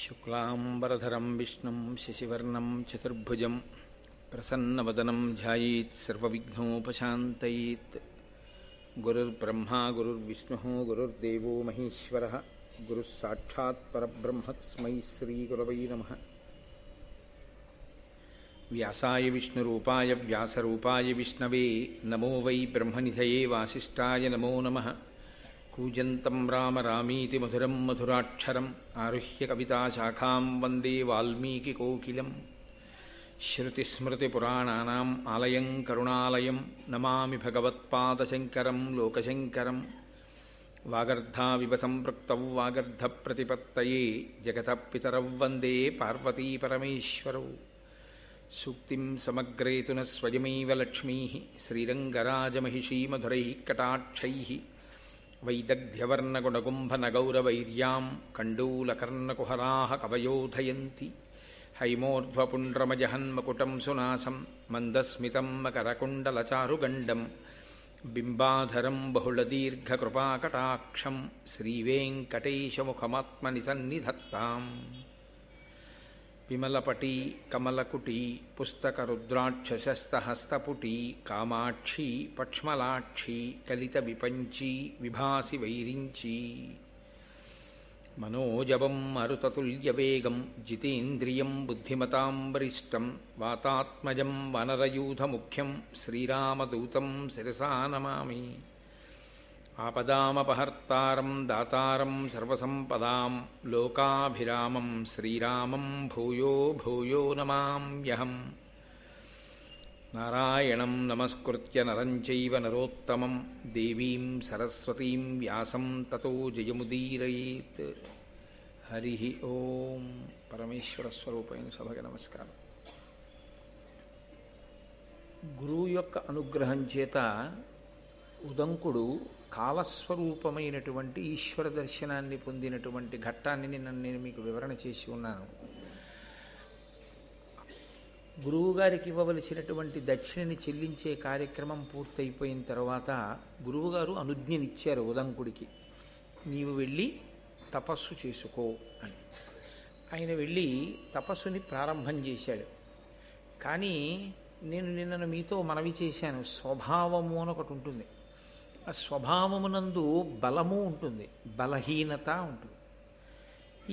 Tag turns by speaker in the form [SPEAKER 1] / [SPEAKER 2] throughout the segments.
[SPEAKER 1] శుక్లాంబరధరం విష్ణుం శశివర్ణం చతుర్భుజం ప్రసన్నవదనం ధ్యాయేత్ సర్వవిఘ్నోపశాంతయేత్. గురుర్బ్రహ్మా గురుర్విష్ణుః గురుర్దేవో మహేశ్వరః గురుః సాక్షాత్ పరబ్రహ్మ తస్మై శ్రీగురవై నమః. వ్యాసాయ విష్ణురూపాయ వ్యాసరూపాయ విష్ణవే నమో వై బ్రహ్మనిధయే వాసిష్ఠాయ నమో నమః. కూజంతం రామ రామీతి మధురం మధురాక్షరం ఆరుహ్య కవితాశాఖాం వందే వాల్మీకికోకిలం. శ్రుతిస్మృతిపురాణానాం ఆలయం కరుణాలయం నమామి భగవత్పాదశంకరం లోకశంకరం. వాగర్ధావివ సంపృక్తౌ వాగర్ధప్రతిపత్తయే జగతః పితరౌ వందే పార్వతీపరమేశ్వరౌ. సూక్తిం సమగ్రేతు న స్వయమైవ లక్ష్మీః శ్రీరంగరాజమహిషీమధురైః కటాక్షైః. వైదగ్ధ్యవర్ణగుణగుంభనగౌరవైర్యాం కండూలకర్ణకుహరాः కవయోధయంతి. హైమోర్ధ్వపుండ్రమజహన్మకుటం సునాసం మందస్మితం మకరకుండలచారుగండం. బింబాధరం బహుళదీర్ఘకృపాకటాక్షం శ్రీవేంకటేశముఖమాత్మని సన్నిధత్తాం. విమలపటీ కమలకుటీ పుస్తకరుద్రాక్షశస్తహస్తపుటీ కామాక్షీ పక్ష్మలాక్షీ కలితవిపంచీ విభాసి వైరించీ. మనోజవం మరుతతుల్యవేగం జితేంద్రియం బుద్ధిమతాం వరిష్టం. వాతాత్మజం వనరయూథముఖ్యం శ్రీరామదూతం శిరసా నమామి. ఆపదామపహర్తారం దాతారం సర్వసంపదాం లోకాభిరామం శ్రీరామం భూయో భూయో నమామ్యహం. నారాయణం నమస్కృత్య నరం చైవ నరోత్తమం దేవీం సరస్వతీం వ్యాసం తతో జయముదీరయేత్. హరి ఓం. పరమేశ్వర స్వరూపైన సభకి నమస్కారం. గురువు యొక్క అనుగ్రహం చేత ఉదంకుడు కాలస్వరూపమైనటువంటి ఈశ్వర దర్శనాన్ని పొందినటువంటి ఘట్టాన్ని నేను మీకు వివరణ చేసి ఉన్నాను. గురువుగారికి ఇవ్వవలసినటువంటి దక్షిణని చెల్లించే కార్యక్రమం పూర్తయిపోయిన తర్వాత గురువుగారు అనుజ్ఞనిచ్చారు ఉదంకుడికి, నీవు వెళ్ళి తపస్సు చేసుకో అని. ఆయన వెళ్ళి తపస్సుని ప్రారంభం చేశాడు. కానీ నేను నిన్న మీతో మనవి చేశాను, స్వభావము అని ఒకటి ఉంటుంది. ఆ స్వభావమునందు బలము ఉంటుంది, బలహీనత ఉంటుంది.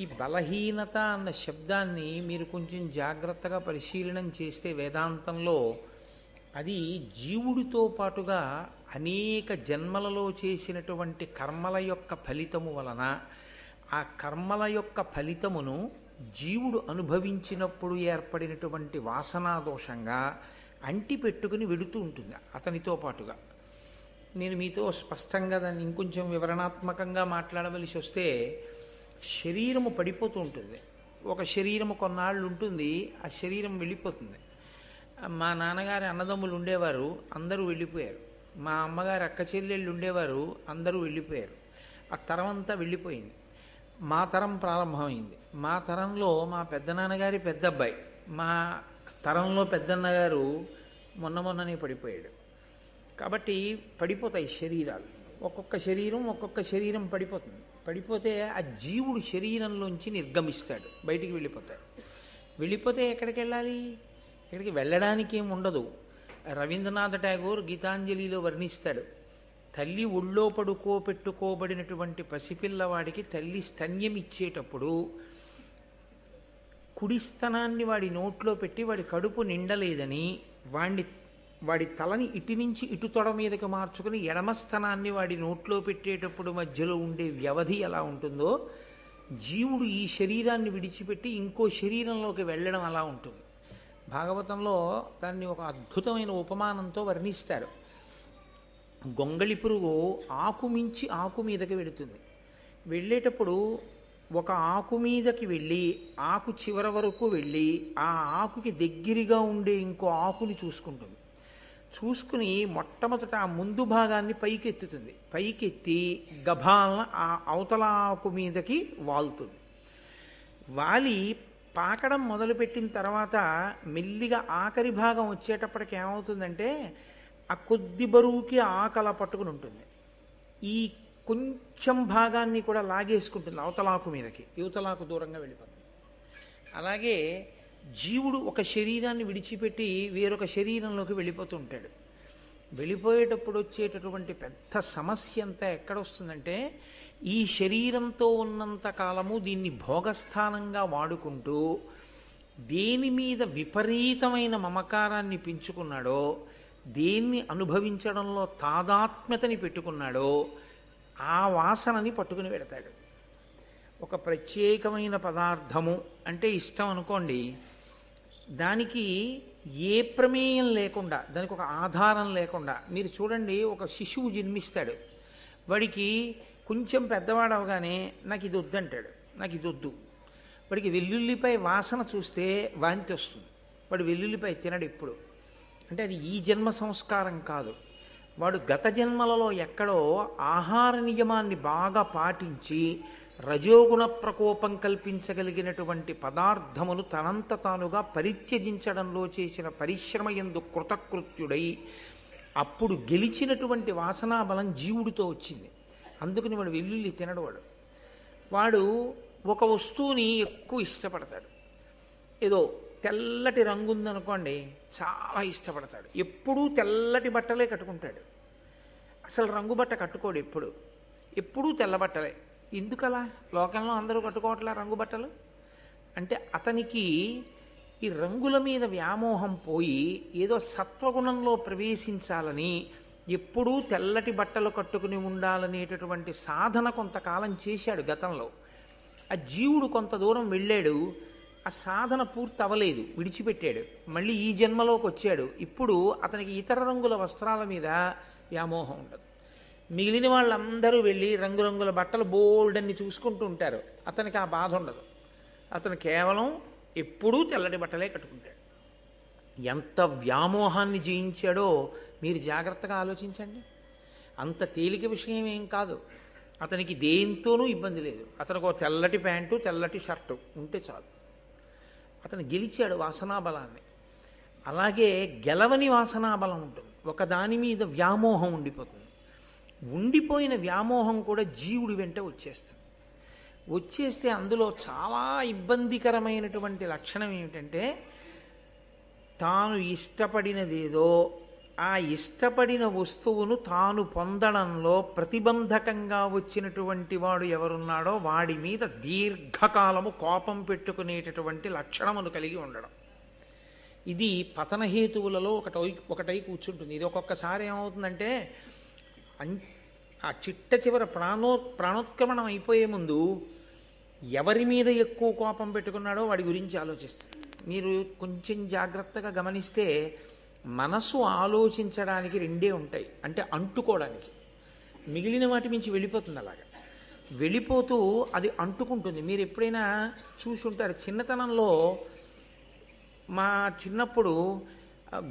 [SPEAKER 1] ఈ బలహీనత అన్న శబ్దాన్ని మీరు కొంచెం జాగ్రత్తగా పరిశీలనం చేస్తే వేదాంతంలో అది జీవుడితో పాటుగా అనేక జన్మలలో చేసినటువంటి కర్మల యొక్క ఫలితము వలన ఆ కర్మల యొక్క ఫలితమును జీవుడు అనుభవించినప్పుడు ఏర్పడినటువంటి వాసనాదోషంగా అంటిపెట్టుకుని వెడుతూ ఉంటుంది అతనితో పాటుగా. నేను మీతో స్పష్టంగా దాన్ని ఇంకొంచెం వివరణాత్మకంగా మాట్లాడవలసి వస్తే, శరీరము పడిపోతూ ఉంటుంది. ఒక శరీరము కొన్నాళ్ళు ఉంటుంది, ఆ శరీరం వెళ్ళిపోతుంది. మా నాన్నగారి అన్నదమ్ములు ఉండేవారు, అందరూ వెళ్ళిపోయారు. మా అమ్మగారి అక్క చెల్లెళ్ళు ఉండేవారు, అందరూ వెళ్ళిపోయారు. ఆ తరం అంతా వెళ్ళిపోయింది. మా తరం ప్రారంభమైంది. మా తరంలో మా పెద్దనాన్నగారి పెద్ద అబ్బాయి, మా తరంలో పెద్దన్నగారు మొన్ననే పడిపోయాడు. కాబట్టి పడిపోతాయి శరీరాలు. ఒక్కొక్క శరీరం పడిపోతుంది. పడిపోతే ఆ జీవుడు శరీరంలోంచి నిర్గమిస్తాడు, బయటికి వెళ్ళిపోతాడు. వెళ్ళిపోతే ఎక్కడికి వెళ్ళాలి? ఎక్కడికి వెళ్ళడానికి ఏమి ఉండదు. రవీంద్రనాథ్ ఠాగూర్ గీతాంజలిలో వర్ణిస్తాడు, తల్లి ఒళ్ళో పడుకోబెట్టుకోబడినటువంటి పసిపిల్లవాడికి తల్లి స్తన్యం ఇచ్చేటప్పుడు కుడి స్తనాన్ని వాడి నోట్లో పెట్టి వాడి కడుపు నిండలేదని వాడి తలని ఇటు నుంచి ఇటు తొడ మీదకి మార్చుకుని ఎడమ స్థనాన్ని వాడి నోట్లో పెట్టేటప్పుడు మధ్యలో ఉండే వ్యవధి ఎలా ఉంటుందో, జీవుడు ఈ శరీరాన్ని విడిచిపెట్టి ఇంకో శరీరంలోకి వెళ్ళడం అలా ఉంటుంది. భాగవతంలో దాన్ని ఒక అద్భుతమైన ఉపమానంతో వర్ణిస్తారు. గొంగళి పురుగు ఆకు మించి ఆకు మీదకి వెళుతుంది. వెళ్ళేటప్పుడు ఒక ఆకు మీదకి వెళ్ళి ఆకు చివర వరకు వెళ్ళి ఆ ఆకుకి దగ్గరగా ఉండే ఇంకో ఆకుని చూసుకుంటుంది. చూసుకుని మొట్టమొదట ఆ ముందు భాగాన్ని పైకెత్తుతుంది. పైకెత్తి గభాలన ఆ అవతల ఆకు మీదకి వాలుతుంది. వాలి పాకడం మొదలుపెట్టిన తర్వాత మెల్లిగా ఆఖరి భాగం వచ్చేటప్పటికి ఏమవుతుందంటే ఆ కొద్ది బరువుకి ఆకల పట్టుకుని ఉంటుంది. ఈ కొంచెం భాగాన్ని కూడా లాగేసుకుంటుంది అవతలాకు మీదకి, యువతలాకు దూరంగా వెళ్ళిపోతుంది. అలాగే జీవుడు ఒక శరీరాన్ని విడిచిపెట్టి వేరొక శరీరంలోకి వెళ్ళిపోతూ ఉంటాడు. వెళ్ళిపోయేటప్పుడు వచ్చేటటువంటి పెద్ద సమస్య అంతా ఎక్కడొస్తుందంటే, ఈ శరీరంతో ఉన్నంత కాలము దీన్ని భోగస్థానంగా వాడుకుంటూ దేని మీద విపరీతమైన మమకారాన్ని పెంచుకున్నాడో, దేన్ని అనుభవించడంలో తాదాత్మ్యతని పెట్టుకున్నాడో ఆ వాసనని పట్టుకుని పెడతాడు. ఒక ప్రత్యేకమైన పదార్థము అంటే ఇష్టం అనుకోండి, దానికి ఏ ప్రమేయం లేకుండా, దానికి ఒక ఆధారం లేకుండా, మీరు చూడండి, ఒక శిశువు జన్మిస్తాడు, వాడికి కొంచెం పెద్దవాడు అవగానే నాకు ఇది వద్దంటాడు, నాకు ఇది వద్దు. వాడికి వెల్లుల్లిపై వాసన చూస్తే వాంతి వస్తుంది, వాడు వెల్లుల్లిపై తినడు ఎప్పుడు. అంటే అది ఈ జన్మ సంస్కారం కాదు, వాడు గత జన్మలలో ఎక్కడో ఆహార నియమాన్ని బాగా పాటించి రజోగుణ ప్రకోపం కల్పించగలిగినటువంటి పదార్థమును తనంత తానుగా పరిత్యజించడంలో చేసిన పరిశ్రమ యందు కృతకృత్యుడై అప్పుడు గెలిచినటువంటి వాసనా బలం జీవుడితో వచ్చింది. అందుకని వాడు వెల్లుల్లి తినడు. వాడు ఒక వస్తువుని ఎక్కువ ఇష్టపడతాడు. ఏదో తెల్లటి రంగు ఉందనుకోండి, చాలా ఇష్టపడతాడు, ఎప్పుడూ తెల్లటి బట్టలే కట్టుకుంటాడు, అసలు రంగు బట్ట కట్టుకోడు, ఎప్పుడూ తెల్ల బట్టలే. ఎందుకలా? లోకంలో అందరూ కట్టుకోవట్లే రంగు బట్టలు అంటే అతనికి ఈ రంగుల మీద వ్యామోహం పోయి ఏదో సత్వగుణంలో ప్రవేశించాలని ఎప్పుడూ తెల్లటి బట్టలు కట్టుకుని ఉండాలనేటటువంటి సాధన కొంతకాలం చేశాడు గతంలో. ఆ జీవుడు కొంత దూరం వెళ్ళాడు, ఆ సాధన పూర్తి అవ్వలేదు, విడిచిపెట్టాడు, మళ్ళీ ఈ జన్మలోకి వచ్చాడు. ఇప్పుడు అతనికి ఇతర రంగుల వస్త్రాల మీద వ్యామోహం ఉండదు. మిగిలిన వాళ్ళందరూ వెళ్ళి రంగురంగుల బట్టలు బోల్డన్ని చూసుకుంటూ ఉంటారు, అతనికి ఆ బాధ ఉండదు. అతను కేవలం ఎప్పుడూ తెల్లటి బట్టలే కట్టుకుంటాడు. ఎంత వ్యామోహాన్ని జయించాడో మీరు జాగ్రత్తగా ఆలోచించండి. అంత తేలిక విషయం ఏం కాదు. అతనికి దేంతోనూ ఇబ్బంది లేదు. అతనికి ఒక తెల్లటి ప్యాంటు, తెల్లటి షర్టు ఉంటే చాలు. అతను గెలిచాడు వాసనా బలాన్ని. అలాగే గెలవని వాసనా బలం ఉంటుంది, ఒకదాని మీద వ్యామోహం ఉండిపోతుంది. ఉండిపోయిన వ్యామోహం కూడా జీవుడి వెంట వచ్చేస్తుంది. వచ్చేస్తే అందులో చాలా ఇబ్బందికరమైనటువంటి లక్షణం ఏమిటంటే, తాను ఇష్టపడినదేదో ఆ ఇష్టపడిన వస్తువును తాను పొందడంలో ప్రతిబంధకంగా వచ్చినటువంటి వాడు ఎవరున్నాడో వాడి మీద దీర్ఘకాలము కోపం పెట్టుకునేటటువంటి లక్షణమును కలిగి ఉండడం. ఇది పతనహేతువులలో ఒకటై కూర్చుంటుంది. ఇది ఒక్కొక్కసారి ఏమవుతుందంటే, ఆ చిట్ట చివర ప్రాణోత్క్రమణం అయిపోయే ముందు ఎవరి మీద ఎక్కువ కోపం పెట్టుకున్నాడో వాడి గురించి ఆలోచిస్తుంది. మీరు కొంచెం జాగ్రత్తగా గమనిస్తే మనసు ఆలోచించడానికి రెండే ఉంటాయి, అంటే అంటుకోవడానికి. మిగిలిన వాటి మించి వెళ్ళిపోతుంది. అలాగా వెళ్ళిపోతూ అది అంటుకుంటుంది. మీరు ఎప్పుడైనా చూసి ఉంటారు, చిన్నతనంలో మా చిన్నప్పుడు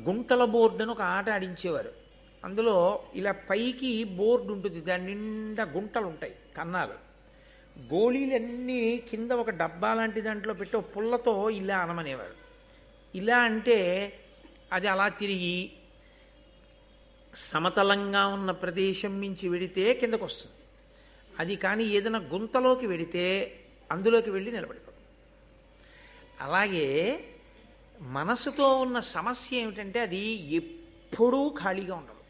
[SPEAKER 1] గుంటల బోర్డు అని ఒక ఆట ఆడించేవారు. అందులో ఇలా పైకి బోర్డు ఉంటుంది, దాని నిండా గుంటలు ఉంటాయి, కన్నాలు. గోళీలన్నీ కింద ఒక డబ్బా లాంటి దాంట్లో పెట్టి ఒక పుల్లతో ఇలా అనమనేవారు. ఇలా అంటే అది అలా తిరిగి సమతలంగా ఉన్న ప్రదేశం నుంచి వెడితే కిందకు వస్తుంది. అది కానీ ఏదైనా గుంతలోకి వెడితే అందులోకి వెళ్ళి నిలబడిపోతుంది. అలాగే మనసుతో ఉన్న సమస్య ఏమిటంటే, అది ఎప్పుడూ ఖాళీగా ఉండదు.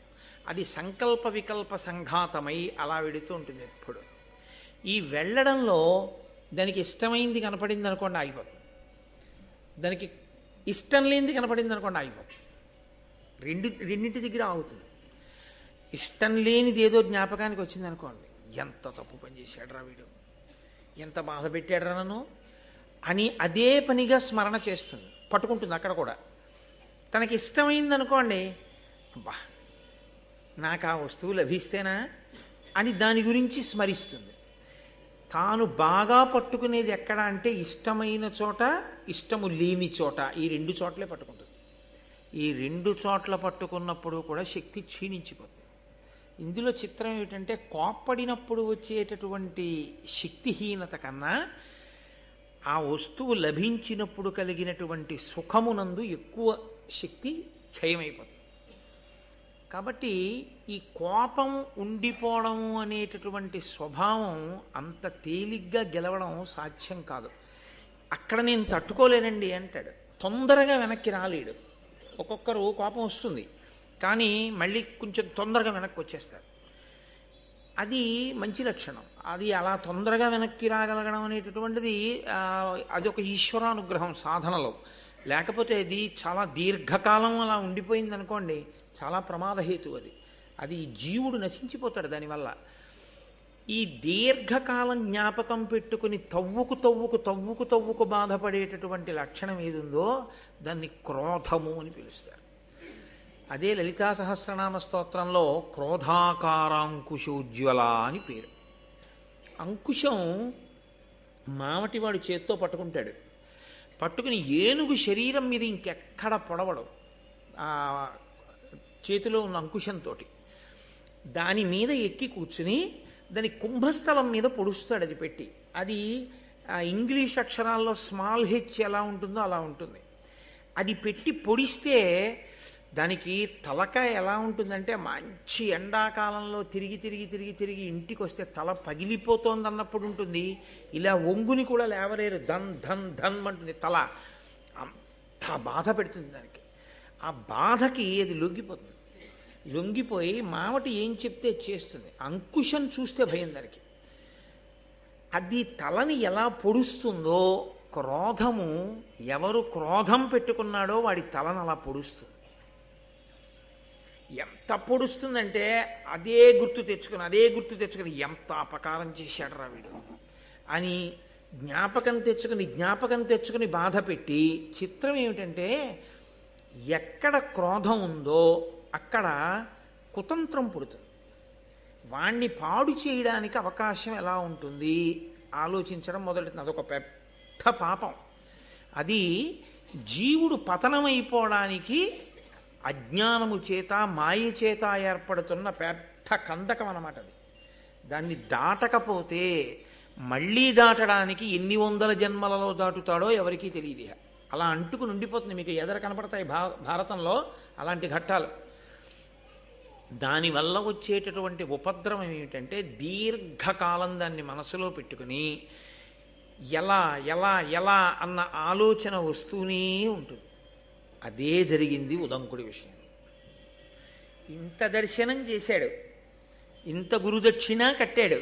[SPEAKER 1] అది సంకల్ప వికల్ప సంఘాతమై అలా వెడుతూ ఉంటుంది ఎప్పుడు. ఈ వెళ్ళడంలో దానికి ఇష్టమైంది కనపడింది అనుకోండి ఆగిపోతుంది, దానికి ఇష్టం లేనిది కనపడింది అనుకోండి ఆగిపోతుంది. రెండింటి దగ్గర ఆగుతుంది. ఇష్టం లేనిది ఏదో జ్ఞాపకానికి వచ్చింది అనుకోండి, ఎంత తప్పు పని చేశాడురా వీడు, ఎంత బాధ పెట్టాడురా నన్ను అని అదే పనిగా స్మరణ చేస్తుంది, పట్టుకుంటుంది అక్కడ కూడా. తనకి ఇష్టమైంది అనుకోండి, అబ్బా నాకు ఆ వస్తువు లభిస్తేనా అని దాని గురించి స్మరిస్తుంది. తాను బాగా పట్టుకునేది ఎక్కడ అంటే, ఇష్టమైన చోట, ఇష్టము లేని చోట, ఈ రెండు చోట్లే పట్టుకుంటుంది. ఈ రెండు చోట్ల పట్టుకున్నప్పుడు కూడా శక్తి క్షీణించిపోతుంది. ఇందులో చిత్రం ఏమిటంటే, కోప్పడినప్పుడు వచ్చేటటువంటి శక్తిహీనత కన్నా ఆ వస్తువు లభించినప్పుడు కలిగినటువంటి సుఖమునందు ఎక్కువ శక్తి క్షయమైపోతుంది. కాబట్టి ఈ కోపం ఉండిపోవడం అనేటటువంటి స్వభావం అంత తేలిగ్గా గెలవడం సాధ్యం కాదు. అక్కడ నేను తట్టుకోలేనండి అంటాడు. తొందరగా వెనక్కి రాలేడు. ఒక్కొక్కరు కోపం వస్తుంది, కానీ మళ్ళీ కొంచెం తొందరగా వెనక్కి వచ్చేస్తారు. అది మంచి లక్షణం. అది అలా తొందరగా వెనక్కి రాగలగడం అనేటటువంటిది అది ఒక ఈశ్వరానుగ్రహం సాధనలో. లేకపోతే అది చాలా దీర్ఘకాలం అలా ఉండిపోయింది అనుకోండి, చాలా ప్రమాదహేతు. అది జీవుడు నశించిపోతాడు దానివల్ల. ఈ దీర్ఘకాలం జ్ఞాపకం పెట్టుకుని తవ్వుకు బాధపడేటటువంటి లక్షణం ఏది ఉందో దాన్ని క్రోధము అని పిలుస్తారు. అదే లలితా సహస్రనామ స్తోత్రంలో క్రోధాకారాంకుశోజ్వల అని పేరు. అంకుశం మామటివాడు చేత్తో పట్టుకుంటాడు. పట్టుకుని ఏనుగు శరీరం మీద ఇంకెక్కడ పొడవడు ఆ చేతిలో ఉన్న అంకుశంతో. దాని మీద ఎక్కి కూర్చుని దాని కుంభస్థలం మీద పొడుస్తాడు అది పెట్టి. అది ఇంగ్లీష్ అక్షరాల్లో స్మాల్ హెచ్ ఎలా ఉంటుందో అలా ఉంటుంది. అది పెట్టి పొడిస్తే దానికి తలకాయ ఎలా ఉంటుందంటే, మంచి ఎండాకాలంలో తిరిగి ఇంటికి వస్తే తల పగిలిపోతోంది అన్నప్పుడు ఉంటుంది. ఇలా ఒంగుని కూడా లేవలేరు, ధన్ ధన్ ధన్ అంటుంది తల. అంత బాధ పెడుతుంది దానికి. ఆ బాధకి అది లొంగిపోయి మామటి ఏం చెప్తే చేస్తుంది. అంకుశం చూస్తే భయం దానికి. అది తలని ఎలా పొడుస్తుందో, క్రోధము ఎవరు క్రోధం పెట్టుకున్నాడో వాడి తలను అలా పొడుస్తుంది. ఎంత పొడుస్తుందంటే అదే గుర్తు తెచ్చుకుని ఎంత అపకారం చేశాడు రా వీడు అని జ్ఞాపకం తెచ్చుకుని బాధ పెట్టి. చిత్రం ఏమిటంటే, ఎక్కడ క్రోధం ఉందో అక్కడ కుతంత్రం పుడుతుంది. వాణ్ణి పాడు చేయడానికి అవకాశం ఎలా ఉంటుంది ఆలోచించడం మొదలెడుతుంది. అదొక పెద్ద పాపం. అది జీవుడు పతనమైపోవడానికి అజ్ఞానము చేత మాయ చేత ఏర్పడుతున్న పెద్ద కందకం అన్నమాట అది. దాన్ని దాటకపోతే మళ్ళీ దాటడానికి ఎన్ని వందల జన్మలలో దాటుతాడో ఎవరికీ తెలియదు. అలా అంటుకుని ఉండిపోతుంది. మీకు ఎదర కనపడతాయి భారతంలో అలాంటి ఘట్టాలు. దానివల్ల వచ్చేటటువంటి ఉపద్రవం ఏమిటంటే, దీర్ఘకాలం దాన్ని మనసులో పెట్టుకుని ఎలా ఎలా ఎలా అన్న ఆలోచన వస్తూనే ఉంటుంది. అదే జరిగింది ఉదంకుడి విషయం. ఇంత దర్శనం చేశాడు, ఇంత గురుదక్షిణ కట్టాడు,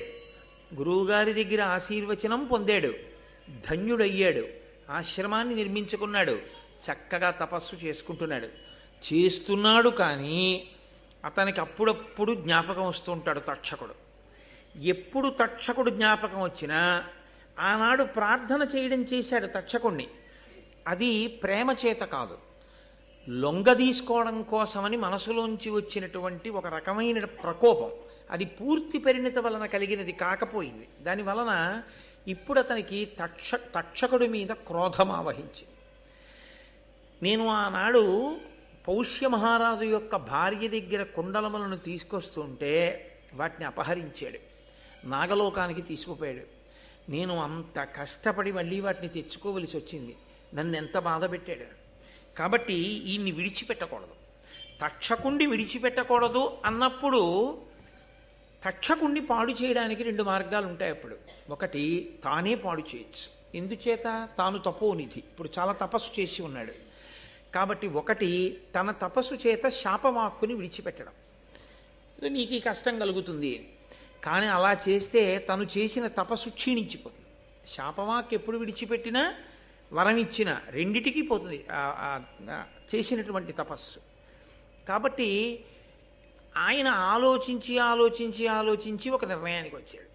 [SPEAKER 1] గురువుగారి దగ్గర ఆశీర్వచనం పొందాడు, ధన్యుడయ్యాడు, ఆశ్రమాన్ని నిర్మించుకున్నాడు, చక్కగా తపస్సు చేస్తున్నాడు. కానీ అతనికి అప్పుడప్పుడు జ్ఞాపకం వస్తూ ఉంటాడు తక్షకుడు. ఎప్పుడు తక్షకుడు జ్ఞాపకం వచ్చినా ఆనాడు ప్రార్థన చేయడం చేశాడు తక్షకుణ్ణి. అది ప్రేమ చేత కాదు, లొంగ తీసుకోవడం కోసమని మనసులోంచి వచ్చినటువంటి ఒక రకమైన ప్రకోపం. అది పూర్తి పరిణిత వలన కలిగినది కాకపోయింది. దానివలన ఇప్పుడు అతనికి తక్షకుడి మీద క్రోధం ఆవహించింది. నేను ఆనాడు పౌష్య మహారాజు యొక్క భార్య దగ్గర కుండలములను తీసుకొస్తుంటే వాటిని అపహరించాడు, నాగలోకానికి తీసుకుపోయాడు. నేను అంత కష్టపడి మళ్ళీ వాటిని తెచ్చుకోవలసి వచ్చింది. నన్ను ఎంత బాధ పెట్టాడు. కాబట్టి ఈయన్ని విడిచిపెట్టకూడదు, తక్షకుణ్ణి విడిచిపెట్టకూడదు అన్నప్పుడు తక్షకుణ్ణి పాడు చేయడానికి రెండు మార్గాలు ఉంటాయి. అప్పుడు ఒకటి, తానే పాడు చేయొచ్చు. ఎందుచేత? తాను తపోనిధి, ఇప్పుడు చాలా తపస్సు చేసి ఉన్నాడు కాబట్టి. ఒకటి, తన తపస్సు చేత శాపవాక్కుని విడిచిపెట్టడం. నీకు ఈ కష్టం కలుగుతుంది కానీ అలా చేస్తే తను చేసిన తపస్సు క్షీణించిపోతుంది. శాపవాక్కు ఎప్పుడు విడిచిపెట్టినా వరం ఇచ్చిన రెండిటికీ పోతుంది చేసినటువంటి తపస్సు. కాబట్టి ఆయన ఆలోచించి ఒక నిర్ణయానికి వచ్చాడు.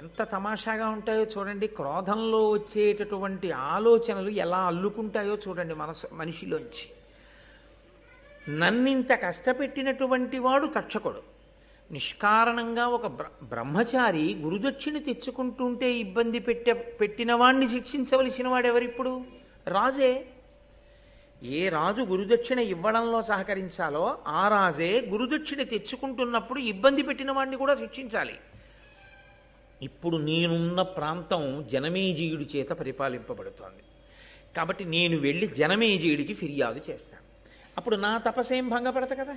[SPEAKER 1] ఎంత తమాషాగా ఉంటాయో చూడండి. క్రోధంలో వచ్చేటటువంటి ఆలోచనలు ఎలా అల్లుకుంటాయో చూడండి మనిషిలోంచి. నన్నింత కష్టపెట్టినటువంటి వాడు తక్షకుడు. నిష్కారణంగా ఒక బ్రహ్మచారి గురుదక్షిణ తెచ్చుకుంటుంటే ఇబ్బంది పెట్టిన వాణ్ణి శిక్షించవలసిన వాడెవరిప్పుడు? రాజే. ఏ రాజు గురుదక్షిణ ఇవ్వడంలో సహకరించాలో ఆ రాజే గురుదక్షిణ తెచ్చుకుంటున్నప్పుడు ఇబ్బంది పెట్టిన వాడిని కూడా శిక్షించాలి. ఇప్పుడు నేనున్న ప్రాంతం జనమేజయుడి చేత పరిపాలింపబడుతోంది కాబట్టి నేను వెళ్ళి జనమేజయుడికి ఫిర్యాదు చేస్తాను. అప్పుడు నా తపస్సేం భంగపడత కదా.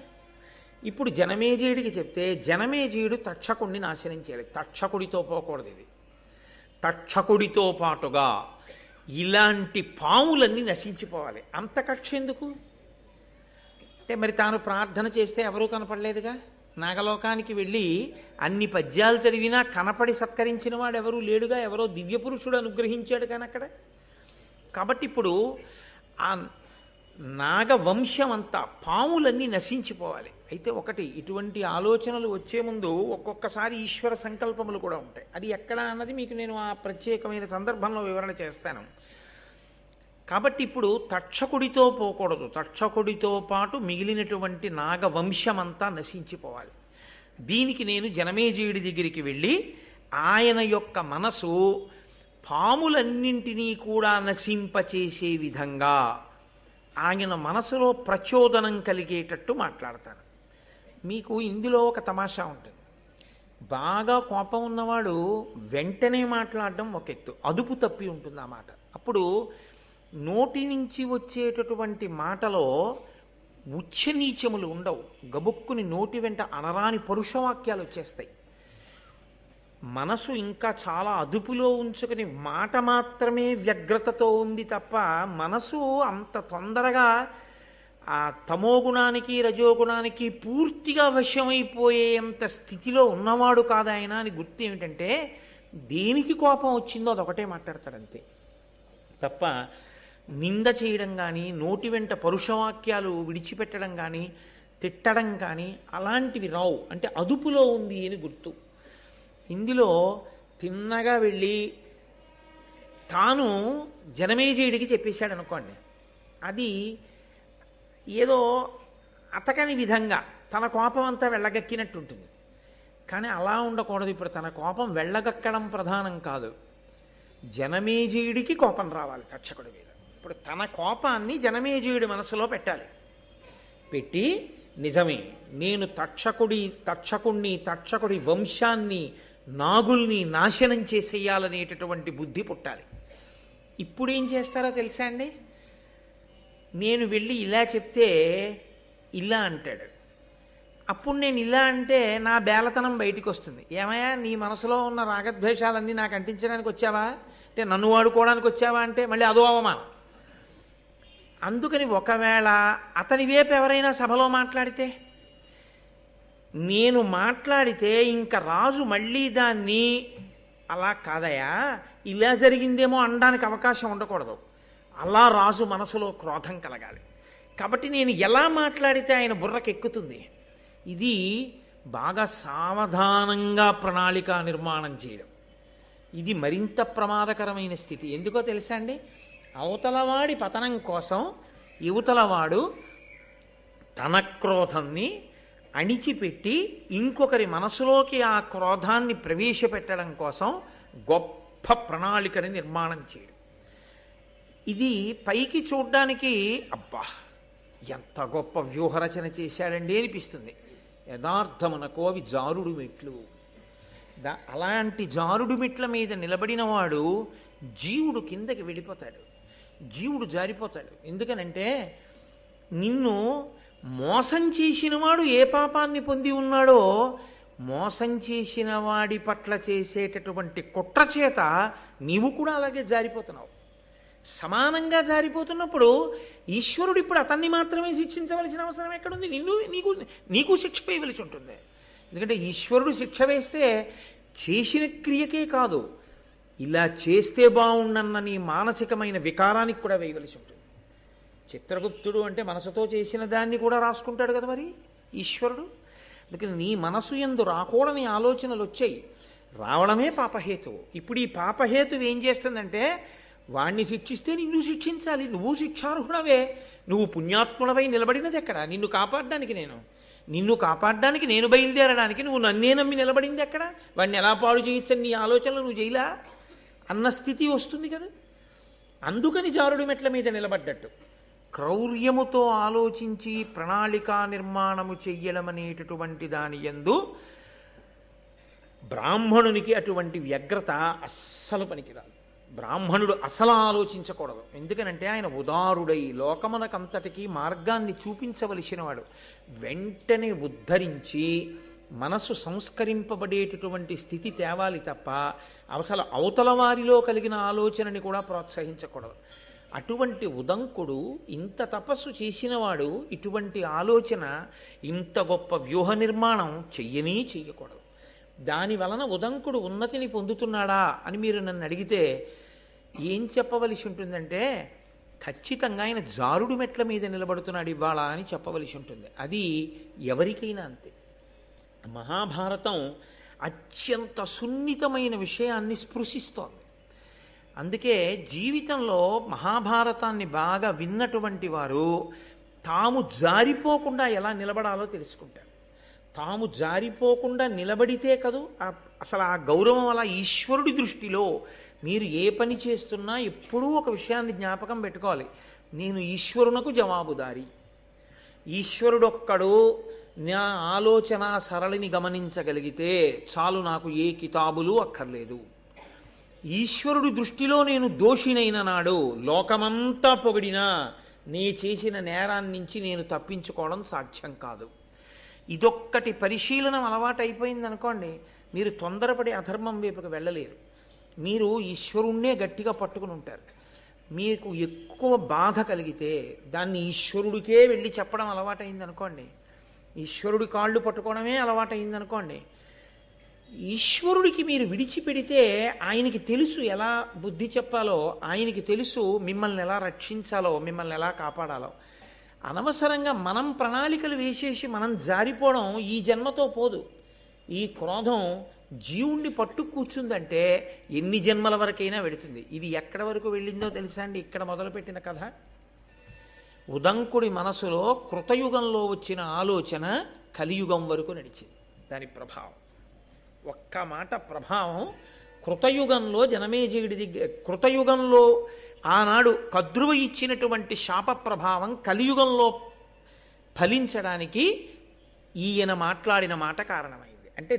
[SPEAKER 1] ఇప్పుడు జనమేజయుడికి చెప్తే జనమేజయుడు తక్షకుడిని నాశనం చేయాలి. తక్షకుడితో పోకూడదు ఇది. తక్షకుడితో పాటుగా ఇలాంటి పాములన్నీ నశించిపోవాలి. అంత కక్ష ఎందుకు అంటే మరి తాను ప్రార్థన చేస్తే ఎవరూ కనపడలేదుగా. నాగలోకానికి వెళ్ళి అన్ని పద్యాలు చదివినా కనపడి సత్కరించిన వాడు ఎవరూ లేడుగా. ఎవరో దివ్యపురుషుడు అనుగ్రహించాడు కానీ అక్కడ. కాబట్టి ఇప్పుడు ఆ నాగవంశం అంతా పాములన్నీ నశించిపోవాలి. అయితే ఒకటి, ఇటువంటి ఆలోచనలు వచ్చే ముందు ఒక్కొక్కసారి ఈశ్వర సంకల్పములు కూడా ఉంటాయి. అది ఎక్కడ అన్నది మీకు నేను ఆ ప్రత్యేకమైన సందర్భంలో వివరణ చేస్తాను. కాబట్టి ఇప్పుడు తక్షకుడితో పోకూడదు. తక్షకుడితో పాటు మిగిలినటువంటి నాగవంశమంతా నశించిపోవాలి. దీనికి నేను జనమేజయుడి దగ్గరికి వెళ్ళి ఆయన యొక్క మనసు పాములన్నింటినీ కూడా నశింపచేసే విధంగా ఆయన మనసులో ప్రచోదనం కలిగేటట్టు మాట్లాడతాను. మీకు ఇందులో ఒక తమాషా ఉంటుంది. బాగా కోపం ఉన్నవాడు వెంటనే మాట్లాడడం ఒక ఎత్తు, అదుపు తప్పి ఉంటుంది ఆ మాట. అప్పుడు నోటి నుంచి వచ్చేటటువంటి మాటలో ఉచ్చనీచములు ఉండవు. గబుక్కుని నోటి వెంట అనరాని పరుషవాక్యాలు వచ్చేస్తాయి. మనసు ఇంకా చాలా అదుపులో ఉంచుకుని మాట మాత్రమే వ్యగ్రతతో ఉంది తప్ప మనసు అంత తొందరగా ఆ తమోగుణానికి రజోగుణానికి పూర్తిగా వశమైపోయేంత స్థితిలో ఉన్నవాడు కాదు ఆయన అని గుర్తు ఏమిటంటే దేనికి కోపం వచ్చిందో అదొకటే మాట్లాడతాడు అంతే తప్ప నింద చేయడం కానీ నోటి వెంట పరుషవాక్యాలు విడిచిపెట్టడం కానీ తిట్టడం కానీ అలాంటివి రావు. అంటే అదుపులో ఉంది అని గుర్తు. ఇందులో తిన్నగా వెళ్ళి తాను జనమేజయుడికి చెప్పేశాడు అనుకోండి, అది ఏదో అతకని విధంగా తన కోపం అంతా వెళ్ళగక్కినట్టు ఉంటుంది. కానీ అలా ఉండకూడదు. ఇప్పుడు తన కోపం వెళ్ళగక్కడం ప్రధానం కాదు, జనమేజయుడికి కోపం రావాలి తక్షకుడి మీద. ఇప్పుడు తన కోపాన్ని జనమేజయుడి మనసులో పెట్టాలి. పెట్టి నిజమే నేను తక్షకుడి వంశాన్ని నాగుల్ని నాశనం చేసేయాలనేటటువంటి బుద్ధి పుట్టాలి. ఇప్పుడేం చేస్తారో తెలుసా అండి, నేను వెళ్ళి ఇలా చెప్తే ఇలా అంటాడు. అప్పుడు నేను ఇలా అంటే నా బేలతనం బయటికి వస్తుంది. ఏమయ్యా నీ మనసులో ఉన్న రాగద్వేషాలన్నీ నాకు అంటించడానికి వచ్చావా అంటే, నన్ను వాడుకోవడానికి వచ్చావా అంటే మళ్ళీ అదో అవమానం. అందుకని ఒకవేళ అతని వైపు ఎవరైనా సభలో మాట్లాడితే, నేను మాట్లాడితే ఇంకా రాజు మళ్ళీ దాన్ని అలా కాదయా ఇలా జరిగిందేమో అనడానికి అవకాశం ఉండకూడదు. అలా రాజు మనసులో క్రోధం కలగాలి. కాబట్టి నేను ఎలా మాట్లాడితే ఆయన బుర్రకెక్కుతుంది. ఇది బాగా సావధానంగా ప్రణాళిక నిర్మాణం చేయడం. ఇది మరింత ప్రమాదకరమైన స్థితి. ఎందుకో తెలుసా అండి, అవతలవాడి పతనం కోసం యువతలవాడు తన క్రోధాన్ని అణిచిపెట్టి ఇంకొకరి మనసులోకి ఆ క్రోధాన్ని ప్రవేశపెట్టడం కోసం గొప్ప ప్రణాళికని నిర్మాణం చేయడం. ఇది పైకి చూడ్డానికి అబ్బా ఎంత గొప్ప వ్యూహరచన చేశాడండి అనిపిస్తుంది. యథార్థమునకు అవి జారుడు మెట్లు. అలాంటి జారుడు మెట్ల మీద నిలబడిన వాడు జీవుడు కిందకి వెళ్ళిపోతాడు, జీవుడు జారిపోతాడు. ఎందుకనంటే నిన్ను మోసం చేసిన వాడు ఏ పాపాన్ని పొంది ఉన్నాడో మోసం చేసిన వాడి పట్ల చేసేటటువంటి కుట్ర చేత నీవు కూడా అలాగే జారిపోతున్నావు. సమానంగా జారిపోతున్నప్పుడు ఈశ్వరుడు ఇప్పుడు అతన్ని మాత్రమే శిక్షించవలసిన అవసరం ఎక్కడుంది? నీకు శిక్ష వేయవలసి ఉంటుంది. ఎందుకంటే ఈశ్వరుడు శిక్ష వేస్తే చేసిన క్రియకే కాదు, ఇలా చేస్తే బాగుండన్న నీ మానసికమైన వికారానికి కూడా వేయవలసి ఉంటుంది. చిత్రగుప్తుడు అంటే మనసుతో చేసిన దాన్ని కూడా రాసుకుంటాడు కదా మరి ఈశ్వరుడు. అందుకని నీ మనసు యందు రాకూడని ఆలోచనలు వచ్చాయి, రావడమే పాపహేతువు. ఇప్పుడు ఈ పాపహేతువు ఏం చేస్తుందంటే వాణ్ణి శిక్షిస్తే నిన్ను శిక్షించాలి. నువ్వు శిక్షార్హుడవే, నువ్వు పుణ్యాత్ముడవై నిలబడినది ఎక్కడ? నిన్ను కాపాడడానికి నేను బయలుదేరడానికి నువ్వు నన్నే నమ్మి నిలబడింది ఎక్కడ? వాడిని ఎలా పాడు చేయొచ్చని నీ ఆలోచనలు నువ్వు చేయలా అన్న స్థితి వస్తుంది కదా. అందుకని జారుడు మెట్ల మీద నిలబడ్డట్టు క్రౌర్యముతో ఆలోచించి ప్రణాళికా నిర్మాణము చెయ్యడం అనేటటువంటి దాని యందు బ్రాహ్మణునికి అటువంటి వ్యగ్రత అస్సలు పనికిరాదు. బ్రాహ్మణుడు అసలు ఆలోచించకూడదు. ఎందుకనంటే ఆయన ఉదారుడై లోకమునకంతటికీ మార్గాన్ని చూపించవలసిన వాడు. వెంటనే ఉద్ధరించి మనసు సంస్కరింపబడేటటువంటి స్థితి తేవాలి తప్ప అసలు అవతల వారిలో కలిగిన ఆలోచనని కూడా ప్రోత్సహించకూడదు. అటువంటి ఉదంకుడు ఇంత తపస్సు చేసినవాడు ఇటువంటి ఆలోచన, ఇంత గొప్ప వ్యూహ నిర్మాణం చెయ్యకూడదు. దాని వలన ఉదంకుడు ఉన్నతిని పొందుతున్నాడా అని మీరు నన్ను అడిగితే ఏం చెప్పవలసి ఉంటుందంటే, ఖచ్చితంగా ఆయన జారుడు మెట్ల మీద నిలబడుతున్నాడు ఇవాళ అని చెప్పవలసి ఉంటుంది. అది ఎవరికైనా అంతే. మహాభారతం అత్యంత సున్నితమైన విషయాన్ని స్పృశిస్తోంది. అందుకే జీవితంలో మహాభారతాన్ని బాగా విన్నటువంటి వారు తాము జారిపోకుండా ఎలా నిలబడాలో తెలుసుకుంటారు. తాము జారిపోకుండా నిలబడితే కదూ అసలు ఆ గౌరవం. అలా ఈశ్వరుడి దృష్టిలో మీరు ఏ పని చేస్తున్నా ఎప్పుడూ ఒక విషయాన్ని జ్ఞాపకం పెట్టుకోవాలి, నేను ఈశ్వరునకు జవాబుదారి. ఈశ్వరుడొక్కడు నా ఆలోచన సరళిని గమనించగలిగితే చాలు, నాకు ఏ కితాబులు అక్కర్లేదు. ఈశ్వరుడి దృష్టిలో నేను దోషినైన నాడు లోకమంతా పొగిడినా నే చేసిన నేరాన్నించి నేను తప్పించుకోవడం సాధ్యం కాదు. ఇదొక్కటి పరిశీలనం అలవాటైపోయిందనుకోండి, మీరు తొందరపడి అధర్మం వైపుకు వెళ్ళలేరు. మీరు ఈశ్వరుణ్ణే గట్టిగా పట్టుకుని ఉంటారు. మీకు ఎక్కువ బాధ కలిగితే దాన్ని ఈశ్వరుడికే వెళ్ళి చెప్పడం అలవాటైందనుకోండి, ఈశ్వరుడి కాళ్ళు పట్టుకోవడమే అలవాటైందనుకోండి, ఈశ్వరుడికి మీరు విడిచిపెడితే ఆయనకి తెలుసు ఎలా బుద్ధి చెప్పాలో, ఆయనకి తెలుసు మిమ్మల్ని ఎలా రక్షించాలో, మిమ్మల్ని ఎలా కాపాడాలో. అనవసరంగా మనం ప్రణాళికలు వేసేసి మనం జారిపోవడం ఈ జన్మతో పోదు. ఈ క్రోధం జీవుణ్ణి పట్టు కూర్చుందంటే ఎన్ని జన్మల వరకైనా వెడుతుంది. ఇది ఎక్కడి వరకు వెళ్ళిందో తెలుసా అండి? ఇక్కడ మొదలుపెట్టిన కథ. ఉదంకుడి మనసులో కృతయుగంలో వచ్చిన ఆలోచన కలియుగం వరకు నడిచింది. దాని ప్రభావం, ఒక్క మాట ప్రభావం కృతయుగంలో జనమేజయుడి దగ్గర, కృతయుగంలో ఆనాడు కద్రువ ఇచ్చినటువంటి శాప ప్రభావం కలియుగంలో ఫలించడానికి ఈయన మాట్లాడిన మాట కారణమైంది. అంటే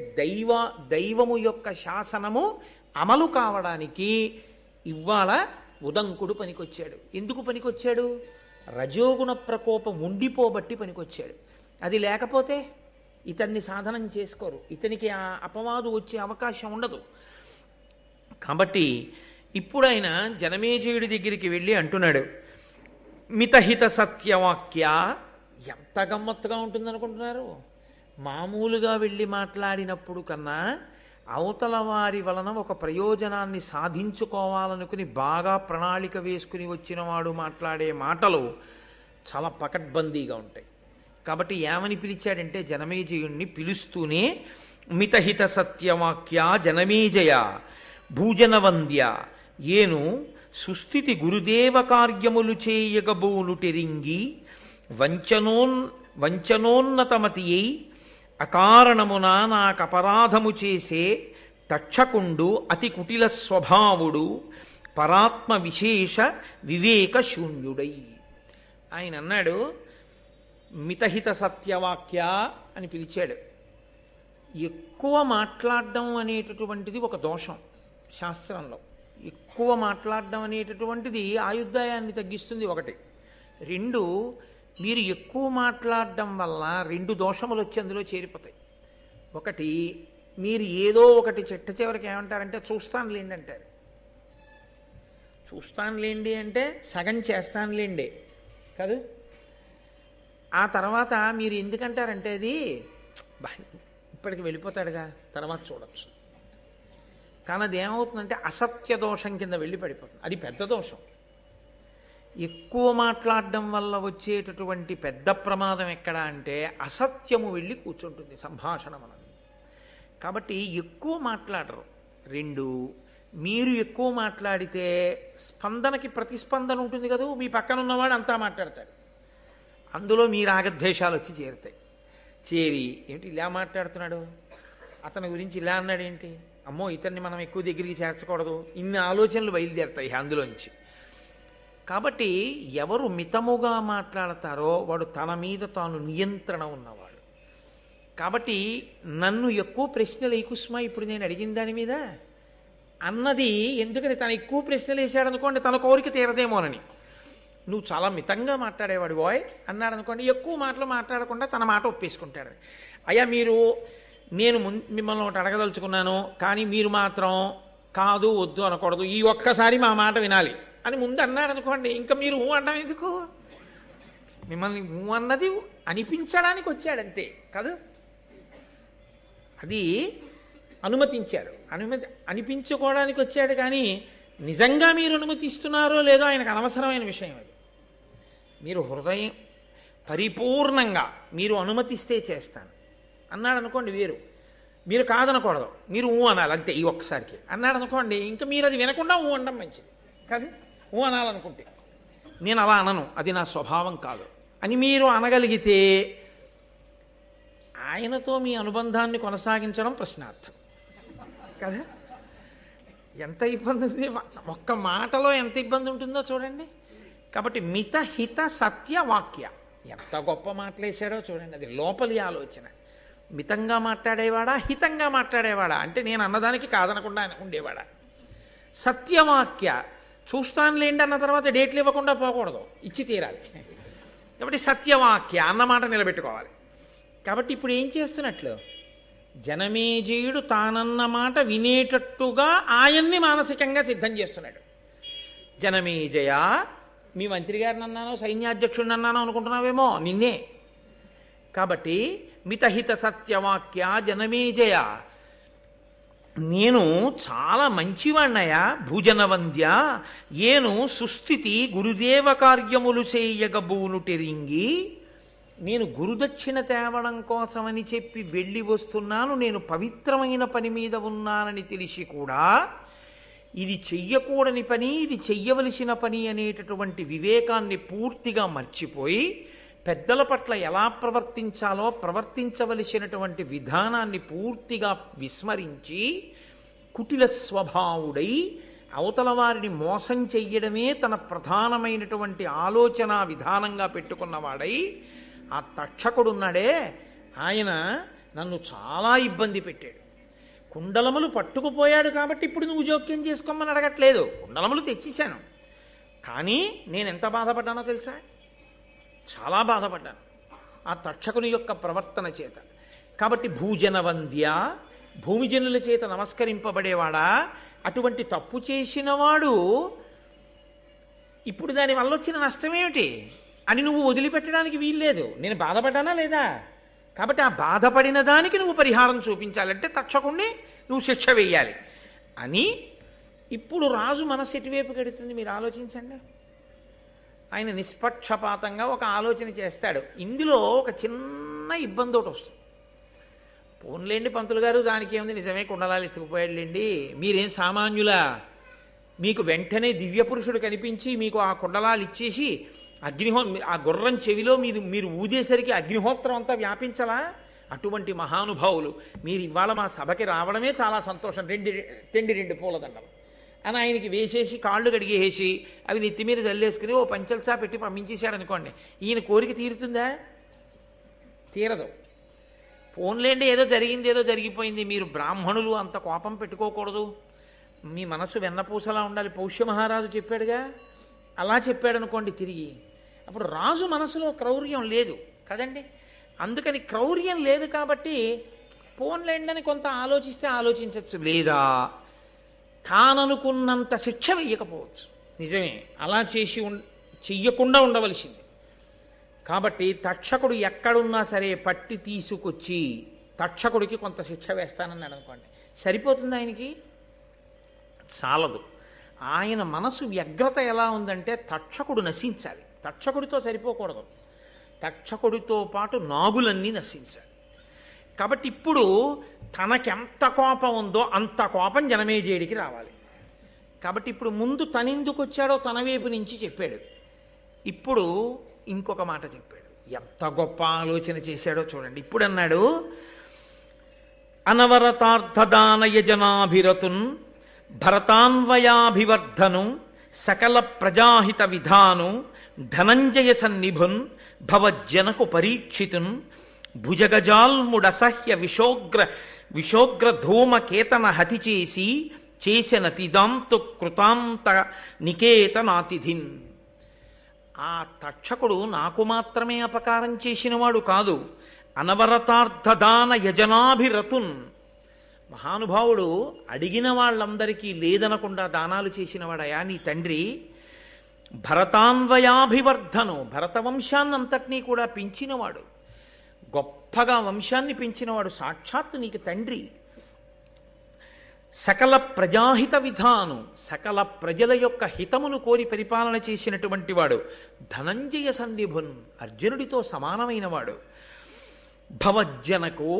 [SPEAKER 1] దైవము యొక్క శాసనము అమలు కావడానికి ఇవాళ ఉదంకుడు పనికొచ్చాడు. ఎందుకు పనికొచ్చాడు? రజోగుణ ప్రకోపం ఉండిపోబట్టి పనికొచ్చాడు. అది లేకపోతే ఇతన్ని సాధనం చేసుకోరు, ఇతనికి ఆ అపవాదు వచ్చే అవకాశం ఉండదు. కాబట్టి ఇప్పుడు ఆయన జనమేజయుడి దగ్గరికి వెళ్ళి అంటున్నాడు, మితహిత సత్యవాక్య. ఎంత గమ్మత్తుగా ఉంటుందనుకుంటున్నారు? మామూలుగా వెళ్ళి మాట్లాడినప్పుడు కన్నా అవతల వారి వలన ఒక ప్రయోజనాన్ని సాధించుకోవాలనుకుని బాగా ప్రణాళిక వేసుకుని వచ్చిన వాడు మాట్లాడే మాటలు చాలా పకడ్బందీగా ఉంటాయి. కాబట్టి ఏమని పిలిచాడంటే, జనమేజయుణ్ణి పిలుస్తూనే మితహిత సత్యవాక్య జనమేజయ భూజనవంద్య ఏను సుస్థితి గురుదేవ కార్యములు చేయగబూనుటెరింగి వంచనోన్నతమతి అయి అకారణమున నాకపరాధము చేసే తక్షకుండు అతి కుటిల స్వభావుడు పరాత్మ విశేష వివేక శూన్యుడై. ఆయన అన్నాడు, మితహిత సత్యవాక్య అని పిలిచాడు. ఎక్కువ మాట్లాడడం అనేటటువంటిది ఒక దోషం శాస్త్రంలో. ఎక్కువ మాట్లాడడం అనేటటువంటిది ఆయుర్దాయాన్ని తగ్గిస్తుంది, ఒకటి. రెండు, మీరు ఎక్కువ మాట్లాడడం వల్ల రెండు దోషములు వచ్చి అందులో చేరిపోతాయి. ఒకటి, మీరు ఏదో ఒకటి చిట్ట చివరికి ఏమంటారంటే చూస్తానులేండి అంటారు. చూస్తానులేండి అంటే సగం చేస్తానులేండి కాదు. ఆ తర్వాత మీరు ఎందుకంటారంటే అది ఇప్పటికి వెళ్ళిపోతాడుగా తర్వాత చూడొచ్చు. కానీ అది ఏమవుతుందంటే అసత్య దోషం కింద వెళ్ళి పడిపోతుంది. అది పెద్ద దోషం. ఎక్కువ మాట్లాడడం వల్ల వచ్చేటటువంటి పెద్ద ప్రమాదం ఎక్కడ అంటే అసత్యము వెళ్ళి కూర్చుంటుంది సంభాషణ మనది. కాబట్టి ఎక్కువ మాట్లాడరు. రెండు, మీరు ఎక్కువ మాట్లాడితే స్పందనకి ప్రతిస్పందన ఉంటుంది కదా, మీ పక్కన ఉన్నవాడు అంతా మాట్లాడతాడు, అందులో మీ రాగద్వేషాలు వచ్చి చేరుతాయి. చేరి ఏంటి ఇలా మాట్లాడుతున్నాడు, అతని గురించి ఇలా అన్నాడు ఏంటి, అమ్మో ఇతన్ని మనం ఎక్కువ దగ్గరికి చేర్చకూడదు, ఇన్ని ఆలోచనలు బయలుదేరుతాయి అందులోంచి. కాబట్టి ఎవరు మితముగా మాట్లాడతారో వాడు తన మీద తాను నియంత్రణ ఉన్నవాడు. కాబట్టి నన్ను ఎక్కువ ప్రశ్నలు వేయకుస్మా ఇప్పుడు నేను అడిగిన దాని మీద అన్నది ఎందుకని, తను ఎక్కువ ప్రశ్నలు వేసాడు అనుకోండి తన కోరిక తీరదేమోనని. నువ్వు చాలా మితంగా మాట్లాడేవాడు బాయ్ అన్నాడు అనుకోండి, ఎక్కువ మాటలు మాట్లాడకుండా తన మాట ఒప్పేసుకుంటాడు. అయ్యా మీరు నేను మిమ్మల్ని ఒకటి అడగదలుచుకున్నాను, కానీ మీరు మాత్రం కాదు వద్దు అనకూడదు, ఈ ఒక్కసారి మా మాట వినాలి అని ముందు అన్నాడు అనుకోండి, ఇంకా మీరు ఊ అనడం ఎందుకు? మిమ్మల్ని ఊ అన్నది అనిపించడానికి వచ్చాడంతే కదా. అది అనుమతించారు, అనిపించుకోవడానికి వచ్చాడు, కానీ నిజంగా మీరు అనుమతిస్తున్నారో లేదో ఆయనకు అనవసరమైన విషయం అది. మీరు హృదయం పరిపూర్ణంగా మీరు అనుమతిస్తే చేస్తాను అన్నాడు అనుకోండి వేరు. మీరు కాదనకూడదు, మీరు ఊ అనాలి అంతే ఈ ఒక్కసారికి అన్నాడు అనుకోండి, ఇంకా మీరు అది వినకుండా ఊ అనడం మంచిది కదా. ఊ అనాలనుకుంటే నేను అలా అనను, అది నా స్వభావం కాదు అని మీరు అనగలిగితే ఆయనతో మీ అనుబంధాన్ని కొనసాగించడం ప్రశ్నార్థం కదా. ఎంత ఇబ్బంది ఉంది, ఒక్క మాటలో ఎంత ఇబ్బంది ఉంటుందో చూడండి. కాబట్టి మిత హిత సత్య వాక్య, ఎంత గొప్ప మాటలేశాడో చూడండి. అది లోపలి ఆలోచన. మితంగా మాట్లాడేవాడా, హితంగా మాట్లాడేవాడా అంటే నేను అన్నదానికి కాదనకుండా ఉండేవాడా. సత్యవాక్య, చూస్తానులేండి అన్న తర్వాత డేట్లు ఇవ్వకుండా పోకూడదు, ఇచ్చి తీరాలి. కాబట్టి సత్యవాక్య అన్నమాట నిలబెట్టుకోవాలి. కాబట్టి ఇప్పుడు ఏం చేస్తున్నట్లు, జనమేజయుడు తానన్న మాట వినేటట్టుగా ఆయన్ని మానసికంగా సిద్ధం చేస్తున్నాడు. జనమేజయ, మీ మంత్రి గారిని అన్నానో సైన్యాధ్యక్షుడిని అన్నానో అనుకుంటున్నావేమో, నిన్నే. కాబట్టి మితహిత సత్యవాక్య జనమేజయ, నేను చాలా మంచివాణ్ణయా. భూజనవంద్య, ఏను సుస్థితి గురుదేవ కార్యములు చేయగబూనుటెరింగి, నేను గురుదక్షిణ తేవడం కోసమని చెప్పి వెళ్ళి వస్తున్నాను, నేను పవిత్రమైన పని మీద ఉన్నానని తెలిసి కూడా ఇది చెయ్యకూడని పని, ఇది చెయ్యవలసిన పని అనేటటువంటి వివేకాన్ని పూర్తిగా మర్చిపోయి పెద్దల పట్ల ఎలా ప్రవర్తించాలో ప్రవర్తించవలసినటువంటి విధానాన్ని పూర్తిగా విస్మరించి కుటిల స్వభావుడై అవతల వారిని మోసం చెయ్యడమే తన ప్రధానమైనటువంటి ఆలోచన విధానంగా పెట్టుకున్నవాడై ఆ తక్షకుడున్నాడే, ఆయన నన్ను చాలా ఇబ్బంది పెట్టాడు. కుండలములు పట్టుకుపోయాడు కాబట్టి ఇప్పుడు నువ్వు జోక్యం చేసుకోమని అడగట్లేదు, కుండలములు తెచ్చేశాను. కానీ నేను ఎంత బాధపడ్డానో తెలుసా, చాలా బాధపడ్డాను ఆ తక్షకుని యొక్క ప్రవర్తన చేత. కాబట్టి భూజనవంద్య, భూమిజనుల చేత నమస్కరింపబడేవాడా, అటువంటి తప్పు చేసినవాడు ఇప్పుడు దాని వల్ల వచ్చిన నష్టమేమిటి అని నువ్వు వదిలిపెట్టడానికి వీల్లేదు. నేను బాధపడ్డానా లేదా, కాబట్టి ఆ బాధపడిన దానికి నువ్వు పరిహారం చూపించాలంటే తక్షకుణ్ణి నువ్వు శిక్ష వేయాలి అని. ఇప్పుడు రాజు మనసు ఎటువైపు గడుతుంది మీరు ఆలోచించండి. ఆయన నిష్పక్షపాతంగా ఒక ఆలోచన చేస్తాడు. ఇందులో ఒక చిన్న ఇబ్బంది ఒకటి వస్తుంది. పోన్లేండి పంతులు గారు, దానికి ఏముంది, నిజమే కుండలాలు ఎత్తుకుపోయాడులేండి, మీరేం సామాన్యులా, మీకు వెంటనే దివ్య పురుషుడు కనిపించి మీకు ఆ కుండలాలు ఇచ్చేసి ఆ గుర్రం చెవిలో మీరు ఊదేసరికి అగ్నిహోత్రం అంతా వ్యాపించలా, అటువంటి మహానుభావులు మీరు ఇవాళ మా సభకి రావడమే చాలా సంతోషం, రెండు పూలదండలు అని ఆయనకి వేసేసి కాళ్ళు కడిగేసి అవి నెత్తి మీద జల్లేసుకుని ఓ పంచల్సా పెట్టి పంపించేశాడు అనుకోండి, ఈయన కోరిక తీరుతుందా? తీరదు. పోన్లేండి, ఏదో జరిగింది, ఏదో జరిగిపోయింది, మీరు బ్రాహ్మణులు అంత కోపం పెట్టుకోకూడదు, మీ మనస్సు వెన్నపూసలా ఉండాలి, పౌష్య మహారాజు చెప్పాడుగా, అలా చెప్పాడు అనుకోండి తిరిగి, అప్పుడు రాజు మనసులో క్రౌర్యం లేదు కదండి. అందుకని క్రౌర్యం లేదు కాబట్టి పోన్లేండి అని కొంత ఆలోచిస్తే ఆలోచించవచ్చు, లేదా తాననుకున్నంత శిక్ష వెయ్యకపోవచ్చు. నిజమే, అలా చెయ్యకుండా ఉండవలసింది. కాబట్టి తక్షకుడు ఎక్కడున్నా సరే పట్టి తీసుకొచ్చి తక్షకుడికి కొంత శిక్ష వేస్తానన్నాడు అనుకోండి, సరిపోతుంది ఆయనకి? చాలదు. ఆయన మనసు వ్యగ్రత ఎలా ఉందంటే తక్షకుడు నశించాలి, తక్షకుడితో సరిపోకూడదు, తక్షకుడితో పాటు నాగులన్నీ నశించాలి. కాబట్టి ఇప్పుడు తనకెంత కోపం ఉందో అంత కోపం జనమేజయుడికి రావాలి. కాబట్టి ఇప్పుడు ముందు తనెందుకు వచ్చాడో తన వైపు నుంచి చెప్పాడు, ఇప్పుడు ఇంకొక మాట చెప్పాడు. ఎంత గొప్ప ఆలోచన చేశాడో చూడండి. ఇప్పుడు అన్నాడు, అనవరతార్థదానయజనాభిరతున్ భరతాన్వయాభివర్ధను సకల ప్రజాహిత విధాను ధనంజయ సన్నిభున్ భవజ్జనకు పరీక్షితున్ భుజగజాల్ముడసహ్య విశోగ్ర ధూమకేతన హతి చేసిన తిదాంతు కృతాంత నికేతనాతిథిన్. ఆ తక్షకుడు నాకు మాత్రమే అపకారం చేసినవాడు కాదు, అనవరతార్థదాన యజనాభిరతున్. మహానుభావుడు అడిగిన వాళ్ళందరికీ లేదనకుండా దానాలు చేసినవాడయా నీ తండ్రి. భరతాన్వయాభివర్ధను, భరతవంశాన్నంతటినీ కూడా పెంచినవాడు, గొప్పగా వంశాన్ని పెంచినవాడు సాక్షాత్తు నీకు తండ్రి. సకల ప్రజాహిత విధాను, సకల ప్రజల యొక్క హితమును కోరి పరిపాలన చేసినటువంటి వాడు. ధనంజయ సంధిభున్, అర్జునుడితో సమానమైన వాడు. భవజ్జనకు,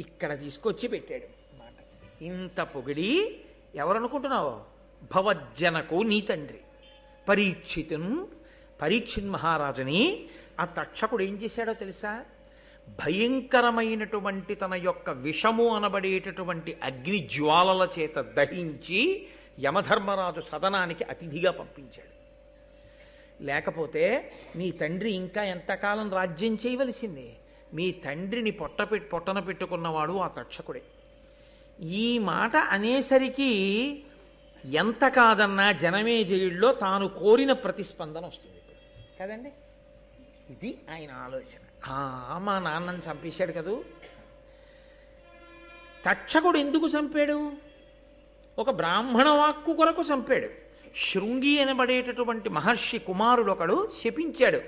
[SPEAKER 1] ఇక్కడ తీసుకొచ్చి పెట్టాడు మాట. ఇంత పొగిడి ఎవరనుకుంటున్నావో, భవజ్జనకు నీ తండ్రి పరీక్షితున్, పరీక్షిన్ మహారాజుని ఆ తక్షకుడు ఏం చేశాడో తెలుసా? భయంకరమైనటువంటి తన యొక్క విషము అనబడేటటువంటి అగ్ని జ్వాలల చేత దహించి యమధర్మరాజు సదనానికి అతిథిగా పంపించాడు. లేకపోతే మీ తండ్రి ఇంకా ఎంతకాలం రాజ్యం చేయవలసిందే. మీ తండ్రిని పొట్టన పెట్టుకున్నవాడు ఆ తక్షకుడే. ఈ మాట అనేసరికి ఎంత కాదన్నా జనమేజయుడిలో తాను కోరిన ప్రతిస్పందన వస్తుంది కదండి. ఇది ఆయన ఆలోచన. మా నాన్నని చంపేశాడు కదూ. తక్షకుడు ఎందుకు చంపాడు? ఒక బ్రాహ్మణ వాక్కు కొరకు చంపాడు. శృంగి అనబడేటటువంటి మహర్షి కుమారుడు ఒకడు శపించాడు,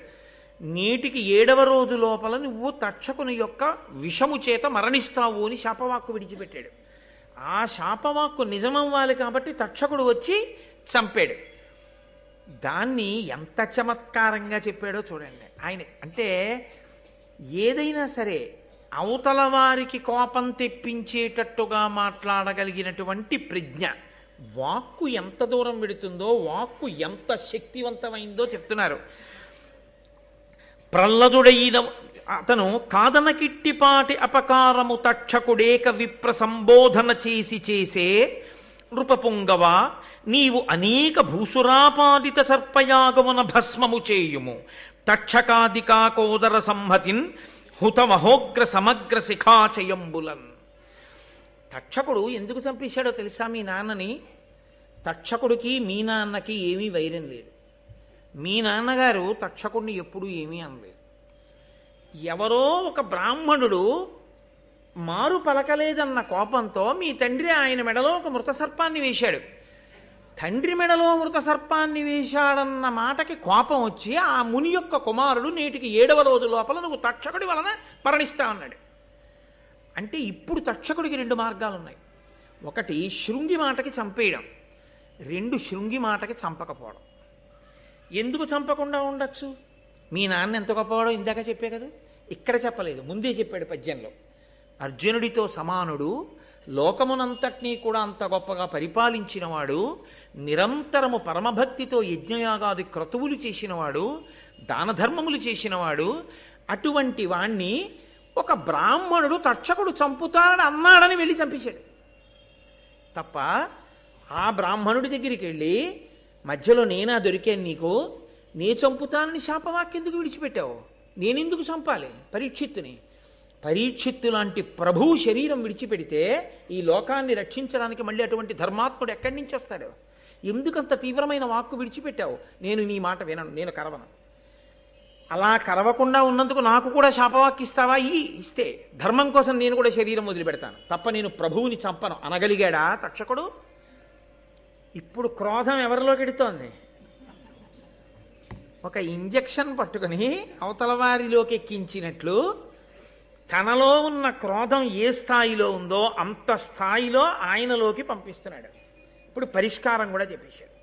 [SPEAKER 1] నేటికి 7వ రోజు లోపల నువ్వు తక్షకుని యొక్క విషము చేత మరణిస్తావు అని శాపవాక్కు విడిచిపెట్టాడు. ఆ శాపవాక్కు నిజమవ్వాలి కాబట్టి తక్షకుడు వచ్చి చంపాడు. దాన్ని ఎంత చమత్కారంగా చెప్పాడో చూడండి ఆయన. అంటే ఏదైనా సరే అవతల వారికి కోపం తెప్పించేటట్టుగా మాట్లాడగలిగినటువంటి ప్రజ్ఞ. వాక్కు ఎంత దూరం వెడుతుందో, వాక్కు ఎంత శక్తివంతమైందో చెప్తున్నారు. ప్రహ్లదుడైన అతను కాదనకిట్టిపాటి అపకారము తక్షకుడేక విప్ర సంబోధన చేసే నృపపుంగవ, నీవు అనేక భూసురాపాదిత సర్పయాగమున భస్మము చేయుము. తక్షకాదికా కోదర సంహతిన్ హుతమహోగ్ర సమగ్ర శిఖాచయంబులన్. తక్షకుడు ఎందుకు చంపేశాడో తెలుసా మీ నాన్నని? తక్షకుడికి మీ నాన్నకి ఏమీ వైరం లేదు. మీ నాన్నగారు తక్షకుడిని ఎప్పుడూ ఏమీ అనలేదు. ఎవరో ఒక బ్రాహ్మణుడు మారు పలకలేదన్న కోపంతో మీ తండ్రి ఆయన మెడలో ఒక మృత సర్పాన్ని వేశాడు. తండ్రి మెడలో మృత సర్పాన్ని వేశాడన్న మాటకి కోపం వచ్చి ఆ ముని యొక్క కుమారుడు నేటికి 7వ రోజు లోపల నువ్వు తక్షకుడి వలన మరణిస్తా అన్నాడు. అంటే ఇప్పుడు తక్షకుడికి 2 మార్గాలు ఉన్నాయి. ఒకటి శృంగి మాటకి చంపేయడం, 2 శృంగి మాటకి చంపకపోవడం. ఎందుకు చంపకుండా ఉండొచ్చు? మీ నాన్న ఎంత గొప్పవాడో ఇందాక చెప్పే కదా, ఇక్కడ చెప్పలేదు, ముందే చెప్పాడు పద్యంలో. అర్జునుడితో సమానుడు, లోకమునంతటినీ కూడా అంత గొప్పగా పరిపాలించినవాడు, నిరంతరము పరమభక్తితో యజ్ఞయాగాది క్రతువులు చేసినవాడు, దానధర్మములు చేసినవాడు. అటువంటి వాణ్ణి ఒక బ్రాహ్మణుడు తక్షకుడు చంపుతాడని అన్నాడని వెళ్ళి చంపేశాడు తప్ప, ఆ బ్రాహ్మణుడి దగ్గరికి వెళ్ళి మధ్యలో నేనా దొరికాను నీకు, నే చంపుతానని శాపవాక్కెందుకు విడిచిపెట్టావు? నేనెందుకు చంపాలి పరీక్షిత్తుని? పరీక్షిత్తు లాంటి ప్రభువు శరీరం విడిచిపెడితే ఈ లోకాన్ని రక్షించడానికి మళ్ళీ అటువంటి ధర్మాత్ముడు ఎక్కడి నుంచి వస్తాడు? ఎందుకంత తీవ్రమైన వాక్కు విడిచిపెట్టావు? నేను నీ మాట వినను, నేను కరవను. అలా కరవకుండా ఉన్నందుకు నాకు కూడా శాపవాక్కు ఇస్తావా? ఇస్తే ధర్మం కోసం నేను కూడా శరీరం వదిలిపెడతాను తప్ప నేను ప్రభువుని చంపను అనగలిగాడా తక్షకుడు? ఇప్పుడు క్రోధం ఎవరిలోకి ఎడుతోంది? ఒక ఇంజెక్షన్ పట్టుకుని అవతల వారిలోకి ఎక్కించినట్లు తనలో ఉన్న క్రోధం ఏ స్థాయిలో ఉందో అంత స్థాయిలో ఆయనలోకి పంపిస్తున్నాడు. ఇప్పుడు పరిష్కారం కూడా చెప్పేశాడు.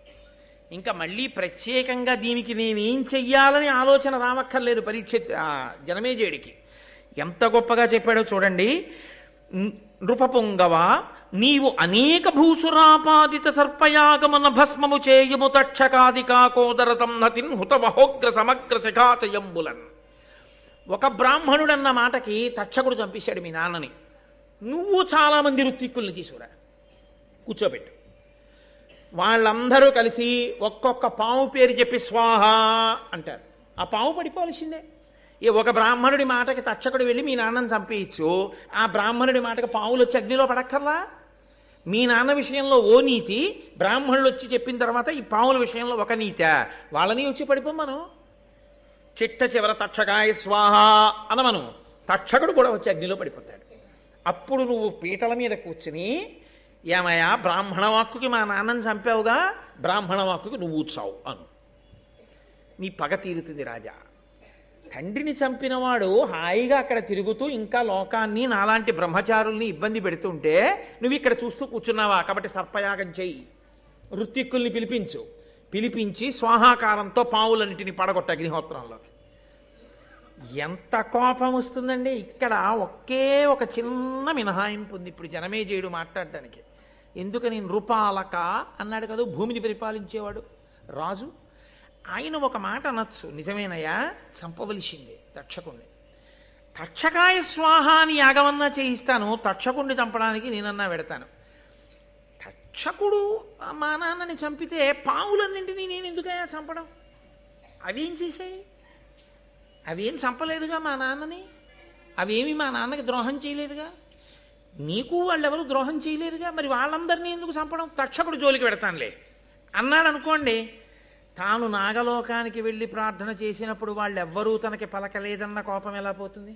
[SPEAKER 1] ఇంకా మళ్ళీ ప్రత్యేకంగా దీనికి నేనేం చెయ్యాలని ఆలోచన రావక్కర్లేదు జనమేజయుడికి. ఎంత గొప్పగా చెప్పాడో చూడండి. నృపపుంగవ, నీవు అనేక భూసురాపాదిత సర్పయాగమన భస్మము చేయుము తక్షకాదికా కోదర సంహతిన్ హుతవహోగ్ర సమగ్ర శిఖాచయంబులన్. ఒక బ్రాహ్మణుడన్న మాటకి తక్షకుడు చంపేశాడు మీ నాన్నని. నువ్వు చాలామంది ఋత్విక్కుల్ని తీసుకురా, కూర్చోబెట్టు. వాళ్ళందరూ కలిసి ఒక్కొక్క పాము పేరు చెప్పి స్వాహ అంటారు. ఆ పాము పడిపోవలసిందే. ఒక బ్రాహ్మణుడి మాటకి తక్షకుడు వెళ్ళి మీ నాన్నని చంపేయచ్చు, ఆ బ్రాహ్మణుడి మాటకి పావులు వచ్చి అగ్నిలో పడక్కర్లా? మీ నాన్న విషయంలో ఓ నీతి, బ్రాహ్మణులు వచ్చి చెప్పిన తర్వాత ఈ పావుల విషయంలో ఒక నీత, వాళ్ళని వచ్చి పడిపోమను. చిట్ట చివర తక్షకాయ స్వాహ అనమను, తక్షకుడు కూడా వచ్చి అగ్నిలో పడిపోతాడు. అప్పుడు నువ్వు పీటల మీద కూర్చుని, ఏమయ్యా బ్రాహ్మణ వాక్కుకి మా నాన్నని చంపావుగా, బ్రాహ్మణ వాక్కుకి నువ్వు చావు అను. నీ పగ తీరుతుంది రాజా. తండ్రిని చంపినవాడు హాయిగా అక్కడ తిరుగుతూ ఇంకా లోకాన్ని నాలాంటి బ్రహ్మచారుల్ని ఇబ్బంది పెడుతుంటే నువ్వు ఇక్కడ చూస్తూ కూర్చున్నావా? కాబట్టి సర్పయాగం చెయ్యి, ఋత్విక్కుల్ని పిలిపించి స్వాహాకారంతో పావులన్నిటిని పడగొట్ట అగ్నిహోత్రంలోకి. ఎంత కోపం వస్తుందండి. ఇక్కడ ఒకే ఒక చిన్న మినహాయింపు ఉంది ఇప్పుడు జనమేజయుడు మాట్లాడడానికి. ఎందుకని? నృపాలక అన్నాడు కదా భూమిని పరిపాలించేవాడు రాజు. ఆయన ఒక మాట అనొచ్చు, నిజమేనయ్యా చంపవలసిందే తక్షకుణ్ణి. తక్షకాయ స్వాహ అని యాగమన్నా చేయిస్తాను, తక్షకుణ్ణి చంపడానికి నేనన్నా పెడతాను. తక్షకుడు మా నాన్నని చంపితే పావులన్నింటినీ నేను ఎందుకయ్యా చంపడం? అవేం చేశాయి? అవేం చంపలేదుగా మా నాన్నని, అవేమి మా నాన్నకి ద్రోహం చేయలేదుగా, నీకు వాళ్ళెవరు ద్రోహం చేయలేదుగా, మరి వాళ్ళందరినీ ఎందుకు చంపడం? తక్షకుడు జోలికి పెడతానులే అన్నాడు అనుకోండి. తాను నాగలోకానికి వెళ్ళి ప్రార్థన చేసినప్పుడు వాళ్ళెవ్వరూ తనకి పలకలేదన్న కోపం ఎలా పోతుంది?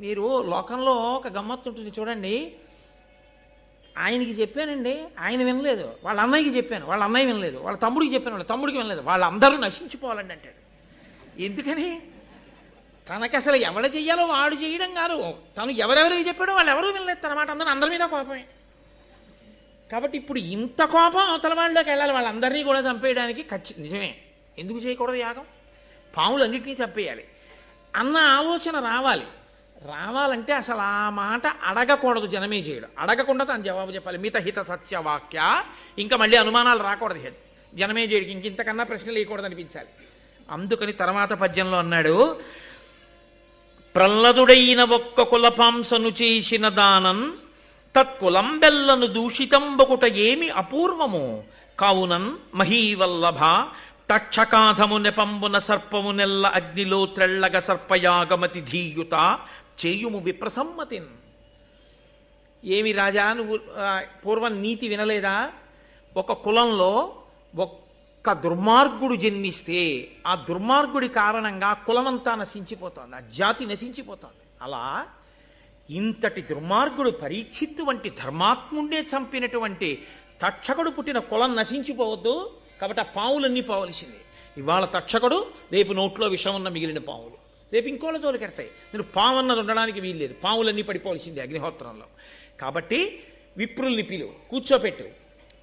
[SPEAKER 1] మీరు లోకంలో ఒక గమ్మత్తు ఉంటుంది చూడండి. ఆయనకి చెప్పానండి, ఆయన వినలేదు. వాళ్ళ అన్నయ్యకి చెప్పాను, వాళ్ళ అన్నయ్య వినలేదు. వాళ్ళ తమ్ముడికి చెప్పాను, వాళ్ళ తమ్ముడికి వినలేదు. వాళ్ళందరూ నశించిపోవాలండి అంటాడు. ఎందుకని? తనకి అసలు ఎవడ చెయ్యాలో వాడు చేయడం కాదు, తను ఎవరెవరికి చెప్పాడో వాళ్ళు ఎవరూ వినలేదు తన మాట. అందరి మీద కోపమే. కాబట్టి ఇప్పుడు ఇంత కోపం అవతల వాళ్ళలోకి వెళ్ళాలి, వాళ్ళందరినీ కూడా చంపేయడానికి. నిజమే, ఎందుకు చేయకూడదు యాగం? పాములన్నింటినీ చంపేయాలి అన్న ఆలోచన రావాలంటే అసలు ఆ మాట అడగకూడదు జనమేజయుడు. అడగకుండా తను జవాబు చెప్పాలి. మితహిత సత్యవాక్య. ఇంకా మళ్ళీ అనుమానాలు రాకూడదు జనమేజయుడికి, ఇంతకన్నా ప్రశ్నలు వేయకూడదు అనిపించాలి. అందుకని తర్వాత పద్యంలో అన్నాడు, ప్రహ్లదుడైన ఒక్క కులపాంసను చేసిన దానం తత్కులం బెల్లను దూషితంబకుట ఏమి అపూర్వము కావునన్ మహీవల్లభ తక్షకాధము నెపంబున సర్పము నెల్ల అగ్నిలో త్రెళ్ళగ సర్పయాగమతి ధీయుత చేయుము విప్రసమ్మతిన్. ఏమి రాజా నువ్వు పూర్వం నీతి వినలేదా? ఒక కులంలో ఒక్క దుర్మార్గుడు జన్మిస్తే ఆ దుర్మార్గుడి కారణంగా కులమంతా నశించిపోతోంది, ఆ జాతి నశించిపోతోంది. అలా ఇంతటి దుర్మార్గుడు పరీక్షిత్తు వంటి ధర్మాత్ముండే చంపినటువంటి తక్షకుడు పుట్టిన కులం నశించిపోవద్దు. కాబట్టి ఆ పావులన్నీ పోవలసిందే. ఇవాళ తక్షకుడు, రేపు నోట్లో విషం ఉన్న మిగిలిన పావులు, రేపు ఇంకోళ్ళ తోలికెడతాయి. నేను పావు అన్నది ఉండడానికి వీల్లేదు, పావులన్నీ పడిపోవలసిందే అగ్నిహోత్రంలో. కాబట్టి విప్రుల్ని కూర్చోపెట్టు,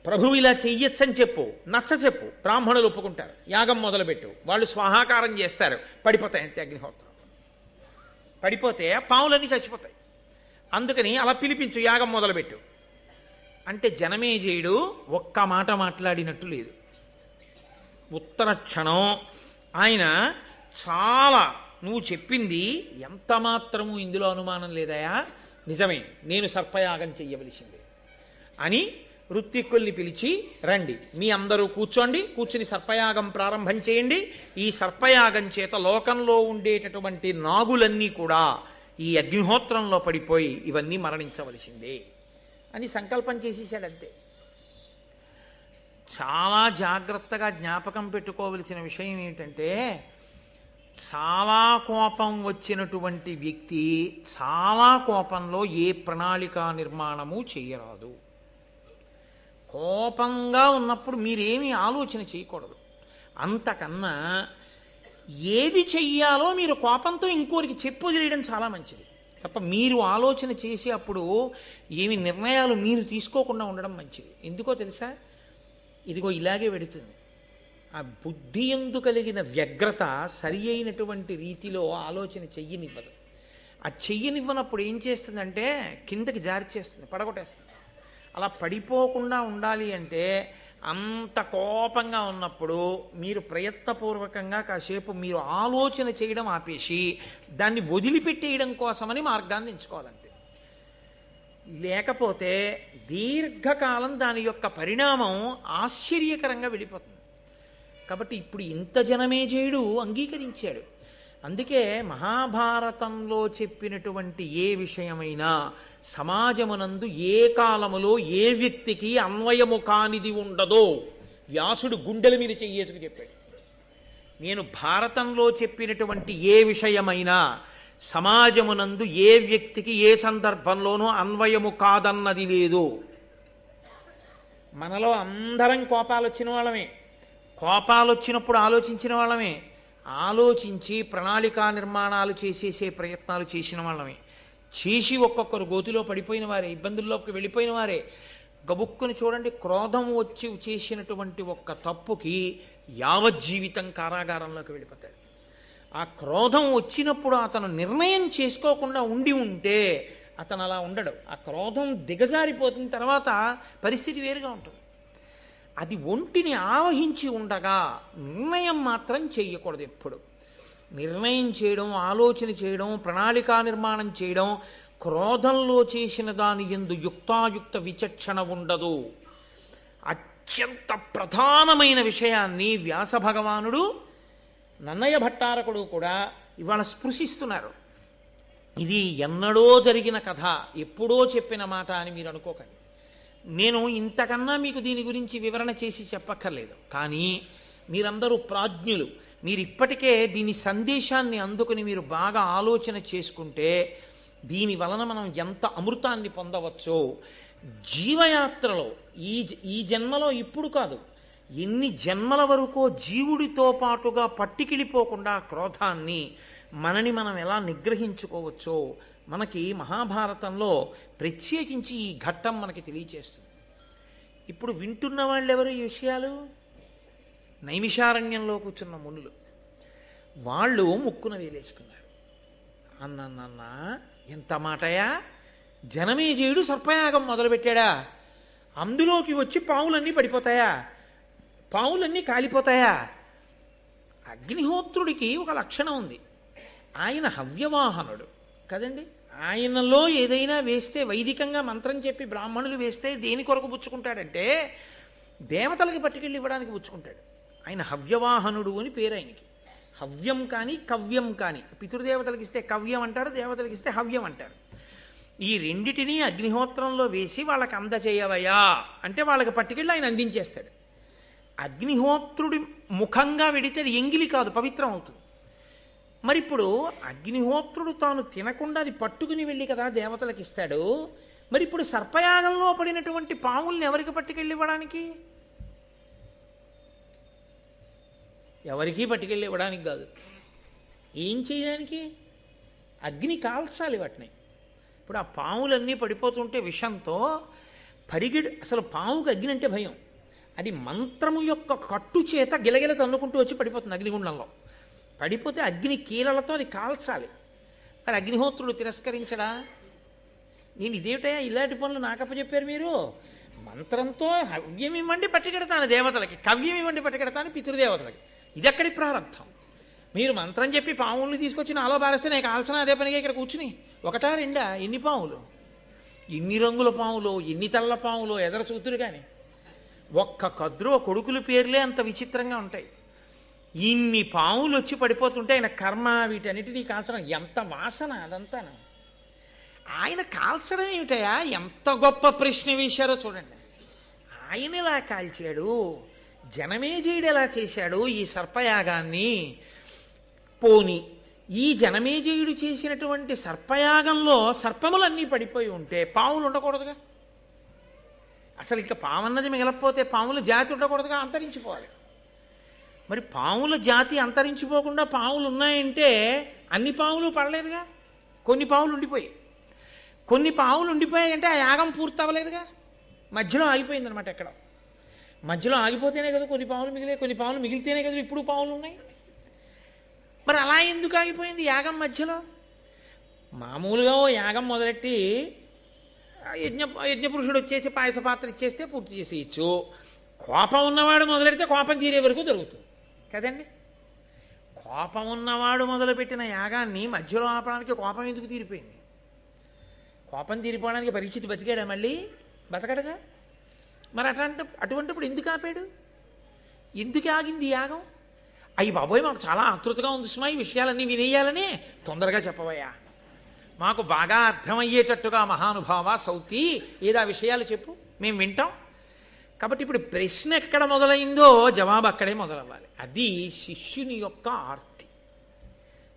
[SPEAKER 1] ప్రభువు ఇలా చెయ్యొచ్చని చెప్పు, నచ్చ చెప్పు, బ్రాహ్మణులు ఒప్పుకుంటారు. యాగం మొదలుపెట్టు, వాళ్ళు స్వాహాకారం చేస్తారు, పడిపోతాయి అంతే అగ్నిహోత్రం. పడిపోతే పావులన్నీ చచ్చిపోతాయి. అందుకని అలా పిలిపించు, యాగం మొదలుపెట్టు అంటే జనమేజయుడు ఒక్క మాట మాట్లాడినట్టు లేదు. ఉత్తర క్షణం ఆయన చాలా, నువ్వు చెప్పింది ఎంత మాత్రము ఇందులో అనుమానం లేదయా, నిజమే, నేను సర్పయాగం చెయ్యవలసిందే అని ఋత్విక్కుల్ని పిలిచి, రండి మీ అందరూ కూర్చుని సర్పయాగం ప్రారంభం చేయండి. ఈ సర్పయాగం చేత లోకంలో ఉండేటటువంటి నాగులన్నీ కూడా ఈ అగ్నిహోత్రంలో పడిపోయి ఇవన్నీ మరణించవలసిందే అని సంకల్పం చేసేసాడంతే. చాలా జాగ్రత్తగా జ్ఞాపకం పెట్టుకోవలసిన విషయం ఏంటంటే, చాలా కోపం వచ్చినటువంటి వ్యక్తి చాలా కోపంలో ఏ ప్రణాళికా నిర్మాణము చేయరాదు. కోపంగా ఉన్నప్పుడు మీరేమీ ఆలోచన చేయకూడదు. అంతకన్నా ఏది చెయ్యాలో మీరు కోపంతో ఇంకోరికి చెప్పొదిలేయడం చాలా మంచిది తప్ప మీరు ఆలోచన చేసి అప్పుడు ఏమి నిర్ణయాలు మీరు తీసుకోకుండా ఉండడం మంచిది. ఎందుకో తెలుసా? ఇదిగో ఇలాగే పెడుతుంది. ఆ బుద్ధి యందు కలిగిన వ్యగ్రత సరి అయినటువంటి రీతిలో ఆలోచన చెయ్యనివ్వదు. ఆ చెయ్యనివ్వనప్పుడు ఏం చేస్తుందంటే కిందకి జారి చేస్తుంది, పడగొట్టేస్తుంది. అలా పడిపోకుండా ఉండాలి అంటే అంత కోపంగా ఉన్నప్పుడు మీరు ప్రయత్నపూర్వకంగా కాసేపు మీరు ఆలోచన చేయడం ఆపేసి దాన్ని వదిలిపెట్టేయడం కోసమని మార్గాన్ని ఎంచుకోవాలంతే. లేకపోతే దీర్ఘకాలం దాని యొక్క పరిణామం ఆశ్చర్యకరంగా వెళ్ళిపోతుంది. కాబట్టి ఇప్పుడు ఇంత జనమేజయుడు అంగీకరించాడు. అందుకే మహాభారతంలో చెప్పినటువంటి ఏ విషయమైనా సమాజమునందు ఏ కాలములో ఏ వ్యక్తికి అన్వయము కానిది ఉండదో వ్యాసుడు గుండెల మీద చెయ్యేసుకు చెప్పాడు. నేను భారతంలో చెప్పినటువంటి ఏ విషయమైనా సమాజమునందు ఏ వ్యక్తికి ఏ సందర్భంలోనూ అన్వయము కాదన్నది లేదు. మనలో అందరం కోపాలు వచ్చిన వాళ్ళమే, కోపాలు వచ్చినప్పుడు ఆలోచించిన వాళ్ళమే, ఆలోచించి ప్రణాళికా నిర్మాణాలు చేసేసే ప్రయత్నాలు చేసిన వాళ్ళమే, చేసి ఒక్కొక్కరు గోతిలో పడిపోయిన వారే, ఇబ్బందుల్లోకి వెళ్ళిపోయిన వారే. గబుక్కుని చూడండి, క్రోధం వచ్చి చేసినటువంటి ఒక్క తప్పుకి యావజ్జీవితం కారాగారంలోకి వెళ్ళిపోతాడు. ఆ క్రోధం వచ్చినప్పుడు అతను నిర్ణయం చేసుకోకుండా ఉంటే అతను అలా ఉండడు. ఆ క్రోధం దిగజారిపోతున్న తర్వాత పరిస్థితి వేరుగా ఉంటుంది. అది ఒంటిని ఆవహించి ఉండగా నిర్ణయం మాత్రం చేయకూడదు. ఎప్పుడు నిర్ణయం చేయడం, ఆలోచన చేయడం, ప్రణాళికా నిర్మాణం చేయడం, క్రోధంలో చేసిన దాని యందు యుక్తాయుక్త విచక్షణ ఉండదు. అత్యంత ప్రధానమైన విషయాన్ని వ్యాస భగవానుడు, నన్నయ్య భట్టారకుడు కూడా ఇవాళ స్పృశిస్తున్నారు. ఇది ఎన్నడో జరిగిన కథ, ఎప్పుడో చెప్పిన మాట అని మీరు అనుకోకండి. నేను ఇంతకన్నా మీకు దీని గురించి వివరణ చేసి చెప్పక్కర్లేదు. కానీ మీరందరూ ప్రాజ్ఞులు, మీరు ఇప్పటికే దీని సందేశాన్ని అందుకుని మీరు బాగా ఆలోచన చేసుకుంటే దీని వలన మనం ఎంత అమృతాన్ని పొందవచ్చో, జీవయాత్రలో ఈ జన్మలో ఇప్పుడు కాదు, ఎన్ని జన్మల వరకో జీవుడితో పాటుగా పట్టికిడిపోకుండా క్రోధాన్ని మనని మనం ఎలా నిగ్రహించుకోవచ్చో మనకి మహాభారతంలో ప్రత్యేకించి ఈ ఘట్టం మనకి తెలియచేస్తుంది. ఇప్పుడు వింటున్న వాళ్ళు ఎవరు ఈ విషయాలు? నైమిషారణ్యంలో కూర్చున్న మునులు. వాళ్ళు ముక్కున వేలేసుకున్నారు. అన్న ఎంత మాటయా, జనమేజయుడు సర్పయాగం మొదలుపెట్టాడా? అందులోకి వచ్చి పావులన్నీ పడిపోతాయా? పావులన్నీ కాలిపోతాయా? అగ్నిహోత్రుడికి ఒక లక్షణం ఉంది. ఆయన హవ్యవాహనుడు కదండి. ఆయనలో ఏదైనా వేస్తే, వైదికంగా మంత్రం చెప్పి బ్రాహ్మణులు వేస్తే దేని కొరకు పుచ్చుకుంటాడంటే దేవతలకి పట్టుకెళ్ళి ఇవ్వడానికి పుచ్చుకుంటాడు. ఆయన హవ్యవాహనుడు అని పేరు ఆయనకి. హవ్యం కానీ కవ్యం కానీ, పితృదేవతలకి ఇస్తే కవ్యం అంటారు, దేవతలకి ఇస్తే హవ్యం అంటారు. ఈ రెండిటినీ అగ్నిహోత్రంలో వేసి వాళ్ళకి అందచేయవయా అంటే వాళ్ళకి పట్టుకెళ్ళి ఆయన అందించేస్తాడు. అగ్నిహోత్రుడి ముఖంగా వెడితే ఎంగిలి కాదు, పవిత్రం అవుతుంది. మరి ఇప్పుడు అగ్నిహోత్రుడు తాను తినకుండా అది పట్టుకుని వెళ్ళి కదా దేవతలకు ఇస్తాడు. మరి ఇప్పుడు సర్పయాగంలో పడినటువంటి పాముల్ని ఎవరికి పట్టుకెళ్ళి ఇవ్వడానికి? ఎవరికీ పట్టుకెళ్ళి ఇవ్వడానికి కాదు. ఏం చేయడానికి? అగ్ని కాల్చాలి వాటిని. ఇప్పుడు ఆ పాములన్నీ పడిపోతుంటే విషంతో అసలు పాముకి అగ్ని అంటే భయం. అది మంత్రము యొక్క కట్టు చేత గిలగిల తన్నుకుంటూ వచ్చి పడిపోతుంది అగ్నిగుండంలో. పడిపోతే అగ్ని కీలలతో అది కాల్చాలి. మరి అగ్నిహోత్రుడు తిరస్కరించడా? నేను ఇదేమిటయా ఇలాంటి పనులు నాకప్ప చెప్పారు మీరు? మంత్రంతో హవ్యం ఇవ్వండి పట్టుకెడతాను దేవతలకి, కవ్యం ఇవ్వండి పట్టుకెడతాను పితృదేవతలకి. ఇదెక్కడి ప్రారంభం? మీరు మంత్రం చెప్పి పాముల్ని తీసుకొచ్చి నాలో బారేస్తే నేను కాల్సిన అదే పనిగా ఇక్కడ కూర్చుని ఒకటా రెండా? ఎన్ని పాములు, ఎన్ని రంగుల పాములు, ఎన్ని తెల్ల పాములు ఎదర చూతురు. కానీ ఒక్క కద్రో కొడుకుల పేర్లే అంత విచిత్రంగా ఉంటాయి. ఇన్ని పాములు వచ్చి పడిపోతుంటే ఆయన కర్మ వీటన్నిటినీ కాల్చడం, ఎంత వాసన అదంతా. ఆయన కాల్చడం ఏమిటయా? ఎంత గొప్ప ప్రశ్న వేశారో చూడండి. ఆయన ఎలా కాల్చాడు, జనమేజయుడు ఎలా చేశాడు ఈ సర్పయాగాన్ని? పోని ఈ జనమేజయుడు చేసినటువంటి సర్పయాగంలో సర్పములన్నీ పడిపోయి ఉంటే పాములు ఉండకూడదుగా? అసలు ఇక పామన్నది మిగలకపోతే పాముల జాతి ఉండకూడదుగా? అంతరించిపోవాలి. మరి పాముల జాతి అంతరించిపోకుండా పాములు ఉన్నాయంటే అన్ని పాములు పడలేదుగా. కొన్ని పాములు ఉండిపోయాయి. కొన్ని పాములు ఉండిపోయాయంటే ఆ యాగం పూర్తి అవ్వలేదుగా, మధ్యలో ఆగిపోయిందనమాట. ఎక్కడ మధ్యలో ఆగిపోతేనే కదా కొన్ని పాములు మిగిలే, కొన్ని పాములు మిగిలితేనే కదా ఇప్పుడు పాములు ఉన్నాయి. మరి అలా ఎందుకు ఆగిపోయింది యాగం మధ్యలో? మామూలుగా ఓ యాగం మొదలెట్టి యజ్ఞపురుషుడు వచ్చేసి పాయస పాత్ర ఇచ్చేస్తే పూర్తి చేసేయచ్చు. కోపం ఉన్నవాడు మొదలెడితే కోపం తీరే వరకు జరుగుతుంది కదండి. కోపం ఉన్నవాడు మొదలుపెట్టిన యాగాన్ని మధ్యలో ఆపడానికి కోపం ఎందుకు తీరిపోయింది? కోపం తీరిపోవడానికి పరీక్షిత్ బతికాడా? మళ్ళీ బతకడగా. మరి అటువంటిప్పుడు ఎందుకు ఆపాడు? ఎందుకు ఆగింది యాగం? అయ్యి బాబోయ్, మాకు చాలా ఆతృతగా ఉంది సుమా ఈ విషయాలన్నీ వినేయాలని. తొందరగా చెప్పవయ్యా, మాకు బాగా అర్థమయ్యేటట్టుగా మహానుభావ సౌతి ఏదా విషయాలు చెప్పు, మేము వింటాం. కాబట్టి ఇప్పుడు ప్రశ్న ఎక్కడ మొదలైందో జవాబు అక్కడే మొదలవ్వాలి. అది శిష్యుని యొక్క ఆర్తి.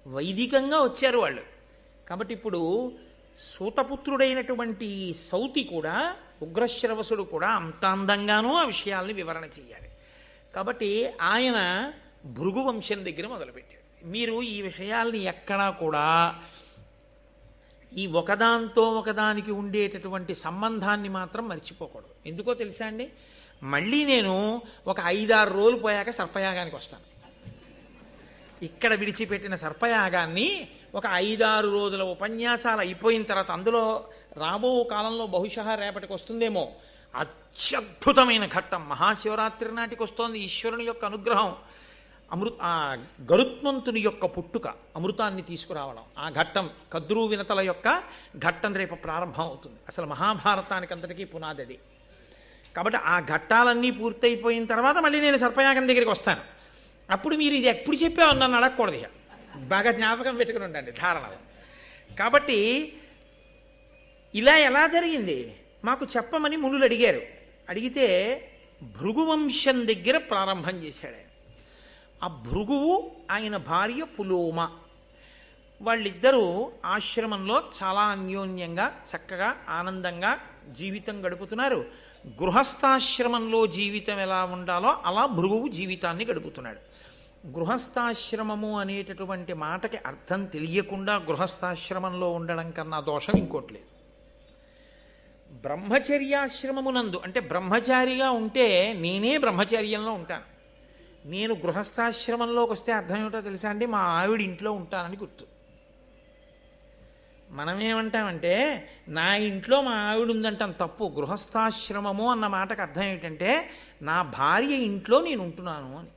[SPEAKER 1] వైదికంగా వచ్చారు వాళ్ళు. కాబట్టి ఇప్పుడు సూతపుత్రుడైనటువంటి సౌతి కూడా, ఉగ్రశ్రవసుడు కూడా అంత అందంగానూ ఆ విషయాల్ని వివరణ చెయ్యాలి. కాబట్టి ఆయన భృగు వంశం దగ్గర మొదలుపెట్టాడు. మీరు ఈ విషయాల్ని ఎక్కడా కూడా ఈ ఒకదాంతో ఒకదానికి ఉండేటటువంటి సంబంధాన్ని మాత్రం మర్చిపోకూడదు. ఎందుకో తెలుసా అండి, మళ్ళీ నేను ఒక 5-6 రోజులు పోయాక సర్పయాగానికి వస్తాను. ఇక్కడ విడిచిపెట్టిన సర్పయాగాన్ని ఒక 5-6 రోజుల ఉపన్యాసాలు అయిపోయిన తర్వాత, అందులో రాబో కాలంలో బహుశः రేపటికి వస్తుందేమో అత్యద్భుతమైన ఘట్టం, మహాశివరాత్రి నాటికి వస్తోంది. ఈశ్వరుని యొక్క అనుగ్రహం, గరుత్మంతుని యొక్క పుట్టుక, అమృతాన్ని తీసుకురావడం, ఆ ఘట్టం, కద్రు వినతల యొక్క ఘట్టం రేపు ప్రారంభం అవుతుంది. అసలు మహాభారతానికి అంతటికీ పునాది అది. కాబట్టి ఆ ఘట్టాలన్నీ పూర్తయిపోయిన తర్వాత మళ్ళీ నేను సర్పయాగం దగ్గరికి వస్తాను. అప్పుడు మీరు ఇది ఎప్పుడు చెప్పావు నన్ను అడగకూడదు, ఇక బాగా జ్ఞాపకం పెట్టుకుని ఉండండి ధారణలు. కాబట్టి ఇలా ఎలా జరిగింది మాకు చెప్పమని మునులు అడిగారు. అడిగితే భృగువంశం దగ్గర ప్రారంభం చేశాడు ఆయన. ఆ భృగువు ఆయన భార్య పులోమ, వాళ్ళిద్దరూ ఆశ్రమంలో చాలా అన్యోన్యంగా చక్కగా ఆనందంగా జీవితం గడుపుతున్నారు. గృహస్థాశ్రమంలో జీవితం ఎలా ఉండాలో అలా భృగువు జీవితాన్ని గడుపుతున్నాడు. గృహస్థాశ్రమము అనేటటువంటి మాటకి అర్థం తెలియకుండా గృహస్థాశ్రమంలో ఉండడం కన్నా దోషం ఇంకోటి లేదు. బ్రహ్మచర్యాశ్రమమునందు అంటే బ్రహ్మచారిగా ఉంటే నేనే బ్రహ్మచర్యంలో ఉంటాను. నేను గృహస్థాశ్రమంలోకి వస్తే అర్థం ఏమిటో తెలుసా అండి, మా ఆవిడ ఇంట్లో ఉంటానని గుర్తు. మనమేమంటామంటే నా ఇంట్లో మా ఆవిడ ఉందంటాం, తప్పు. గృహస్థాశ్రమము అన్న మాటకు అర్థం ఏమిటంటే నా భార్య ఇంట్లో నేను ఉంటున్నాను అని.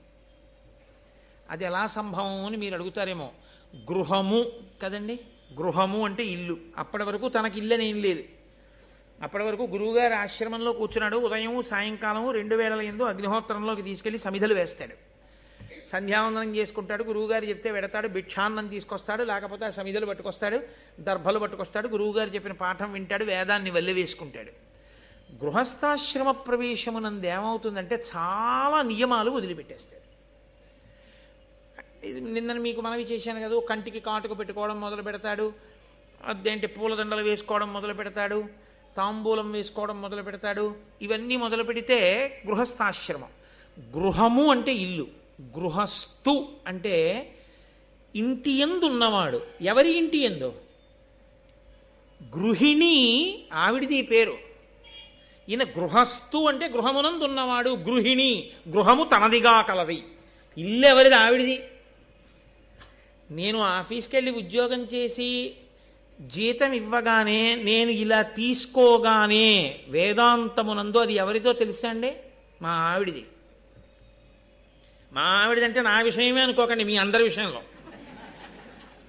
[SPEAKER 1] అది ఎలా సంభవం అని మీరు అడుగుతారేమో. గృహము కదండి, గృహము అంటే ఇల్లు. అప్పటి వరకు తనకి ఇల్లు అనేం లేదు. అప్పటి వరకు గురువుగారి ఆశ్రమంలో కూర్చున్నాడు. ఉదయం సాయంకాలము 2 వేళల యందు అగ్నిహోత్రంలోకి తీసుకెళ్లి సమిధలు వేస్తాడు. సంధ్యావందనం చేసుకుంటాడు, గురువుగారు చెప్తే వెడతాడు, భిక్షాన్నం తీసుకొస్తాడు, లేకపోతే ఆ సమిధలు పట్టుకొస్తాడు, దర్భలు పట్టుకొస్తాడు, గురువుగారు చెప్పిన పాఠం వింటాడు, వేదాన్ని వల్లి వేసుకుంటాడు. గృహస్థాశ్రమ ప్రవేశమునందు ఏమవుతుందంటే చాలా నియమాలు వదిలిపెట్టేస్తాడు. ఇది నిన్న మీకు మనవి చేశాను కదా, కంటికి కాటుక పెట్టుకోవడం మొదలు పెడతాడు, అదేంటి పూలదండలు వేసుకోవడం మొదలు పెడతాడు, తాంబూలం వేసుకోవడం మొదలు పెడతాడు. ఇవన్నీ మొదలు పెడితే గృహస్థాశ్రమం. గృహము అంటే ఇల్లు, గృహస్థు అంటే ఇంటి యందు ఉన్నవాడు. ఎవరి ఇంటి యందు? గృహిణి ఆవిడిది పేరు. ఈయన గృహస్థు అంటే గృహమునందు ఉన్నవాడు. గృహిణి గృహము తనదిగా కలది. ఇల్లు ఎవరిది? ఆవిడిది. నేను ఆఫీస్కి వెళ్ళి ఉద్యోగం చేసి జీతం ఇవ్వగానే నేను ఇలా తీసుకోగానే వేదాంతమునందు అది ఎవరితో తెలుసా అండి? మా ఆవిడిది. మా ఆవిడిదంటే నా విషయమే అనుకోకండి, మీ అందరి విషయంలో.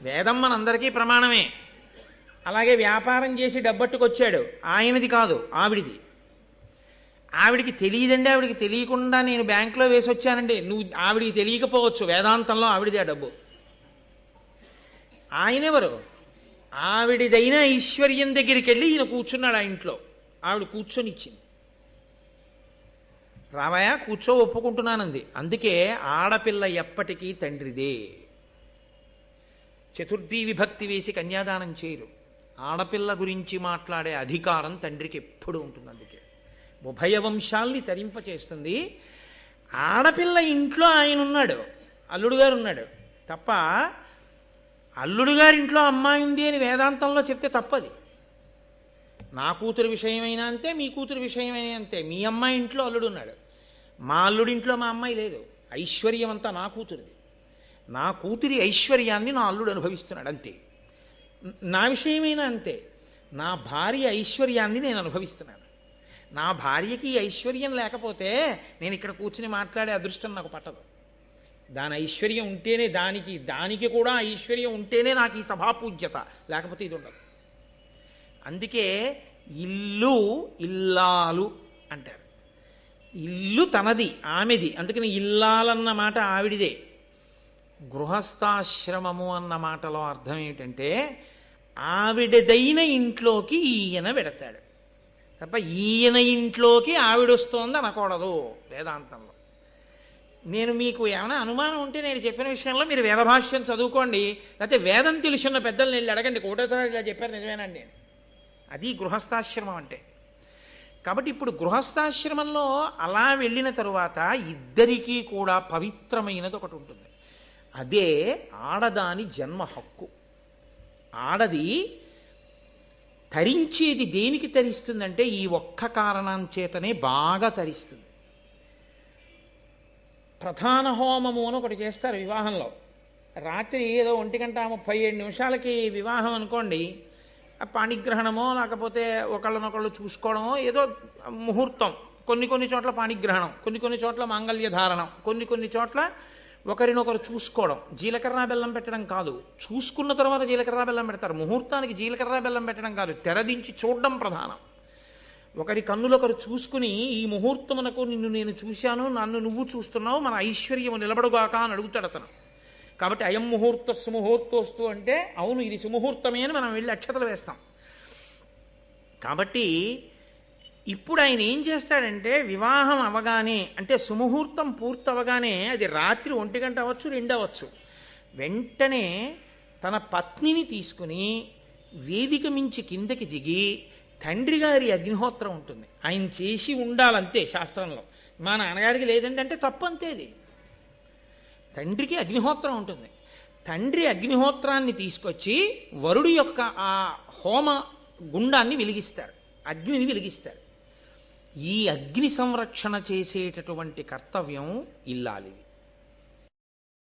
[SPEAKER 1] వేదం మనందరికీ ప్రమాణమే. అలాగే వ్యాపారం చేసి డబ్బట్టుకొచ్చాడు, ఆయనది కాదు, ఆవిడిది. ఆవిడికి తెలియదండి, ఆవిడికి తెలియకుండా నేను బ్యాంకులో వేసి వచ్చానండి. ఆవిడికి తెలియకపోవచ్చు, వేదాంతంలో ఆవిడిది ఆ డబ్బు. ఆయనెవరు? ఆవిడిదైన ఐశ్వర్యం దగ్గరికి వెళ్ళి ఈయన కూర్చున్నాడు ఆ ఇంట్లో. ఆవిడ కూర్చొని ఇచ్చింది. రామయ్య కూర్చో, ఒప్పుకుంటున్నానంది. అందుకే ఆడపిల్ల ఎప్పటికీ తండ్రిదే. చతుర్థీ విభక్తి వేసి కన్యాదానం చేయరు. ఆడపిల్ల గురించి మాట్లాడే అధికారం తండ్రికి ఎప్పుడు ఉంటుంది. అందుకే ఉభయ వంశాల్ని తరింపచేస్తుంది. ఆడపిల్ల ఇంట్లో ఆయన ఉన్నాడు, అల్లుడు గారు ఉన్నాడు తప్ప అల్లుడు గారింట్లో అమ్మాయి ఉంది అని వేదాంతంలో చెప్తే తప్పది. నా కూతురు విషయమైనా అంతే, మీ కూతురు విషయమైనా అంతే. మీ అమ్మాయి ఇంట్లో అల్లుడు ఉన్నాడు, మా అల్లుడింట్లో మా అమ్మాయి లేదు. ఐశ్వర్యం అంతా నా కూతురిది. నా కూతురి ఐశ్వర్యాన్ని నా అల్లుడు అనుభవిస్తున్నాడు అంతే. నా విషయమైనా అంతే. నా భార్య ఐశ్వర్యాన్ని నేను అనుభవిస్తున్నాను. నా భార్యకి ఐశ్వర్యం లేకపోతే నేను ఇక్కడ కూర్చుని మాట్లాడే అదృష్టం నాకు పట్టదు. దాని ఐశ్వర్యం ఉంటేనే, దానికి కూడా ఐశ్వర్యం ఉంటేనే నాకు ఈ సభాపూజ్యత, లేకపోతే ఇది ఉండదు. అందుకే ఇల్లు ఇల్లాలు అంటారు. ఇల్లు తనది, ఆమెది. అందుకని ఇల్లాలన్న మాట ఆవిడిదే. గృహస్థాశ్రమము అన్న మాటలో అర్థం ఏమిటంటే ఆవిడదైన ఇంట్లోకి ఈయన పెడతాడు తప్ప ఈయన ఇంట్లోకి ఆవిడొస్తోంది అనకూడదు వేదాంతంలో. నేను మీకు ఏమైనా అనుమానం ఉంటే నేను చెప్పిన విషయంలో మీరు వేదభాష్యం చదువుకోండి, లేకపోతే వేదం తెలుసున్న పెద్దల్ని వెళ్ళి అడగండి, కోటేశ్వర ఇలా చెప్పారు నిజమేనండి అని. అది గృహస్థాశ్రమం అంటే. కాబట్టి ఇప్పుడు గృహస్థాశ్రమంలో అలా వెళ్ళిన తరువాత ఇద్దరికీ కూడా పవిత్రమైనది ఒకటి ఉంటుంది. అదే ఆడదాని జన్మ హక్కు. ఆడది తరించేది దేనికి తరిస్తుందంటే ఈ ఒక్క కారణం చేతనే బాగా తరిస్తుంది. ప్రధాన హోమము అని ఒకటి చేస్తారు వివాహంలో. రాత్రి ఏదో 1:37 వివాహం అనుకోండి, పాణిగ్రహణమో లేకపోతే ఒకళ్ళనొకళ్ళు చూసుకోవడమో ఏదో ముహూర్తం. కొన్ని చోట్ల పాణిగ్రహణం, కొన్ని చోట్ల మాంగళ్య ధారణం, కొన్ని చోట్ల ఒకరినొకరు చూసుకోవడం. జీలకర్ర బెల్లం పెట్టడం కాదు, చూసుకున్న తర్వాత జీలకర్ర బెల్లం పెడతారు. ముహూర్తానికి జీలకర్ర బెల్లం పెట్టడం కాదు, తెరదించి చూడడం ప్రధానం. ఒకరి కన్నులొకరు చూసుకుని ఈ ముహూర్తమునకు నిన్ను నేను చూశాను, నన్ను నువ్వు చూస్తున్నావు, మన ఐశ్వర్యము నిలబడుగాక అని అడుగుతాడు అతను. కాబట్టి అయం ముహూర్త సుముహూర్తోస్తు అంటే అవును ఇది సుముహూర్తమే అని మనం వెళ్ళి అక్షతలు వేస్తాం. కాబట్టి ఇప్పుడు ఆయన ఏం చేస్తాడంటే వివాహం అవగానే, అంటే సుముహూర్తం పూర్తవగానే, అది రాత్రి 1 అవ్వచ్చు 2 అవ్వచ్చు, వెంటనే తన పత్నిని తీసుకుని వేదిక మించి కిందకి దిగి తండ్రి గారి అగ్నిహోత్రం ఉంటుంది, ఆయన చేసి ఉండాలంతే శాస్త్రంలో. మా నాన్నగారికి లేదంటే అంటే తప్పంతే. అది తండ్రికి అగ్నిహోత్రం ఉంటుంది. తండ్రి అగ్నిహోత్రాన్ని తీసుకొచ్చి వరుడు యొక్క ఆ హోమ గుండాన్ని వెలిగిస్తాడు, అగ్నిని వెలిగిస్తాడు. ఈ అగ్ని సంరక్షణ చేసేటటువంటి కర్తవ్యం ఇల్లాలిది.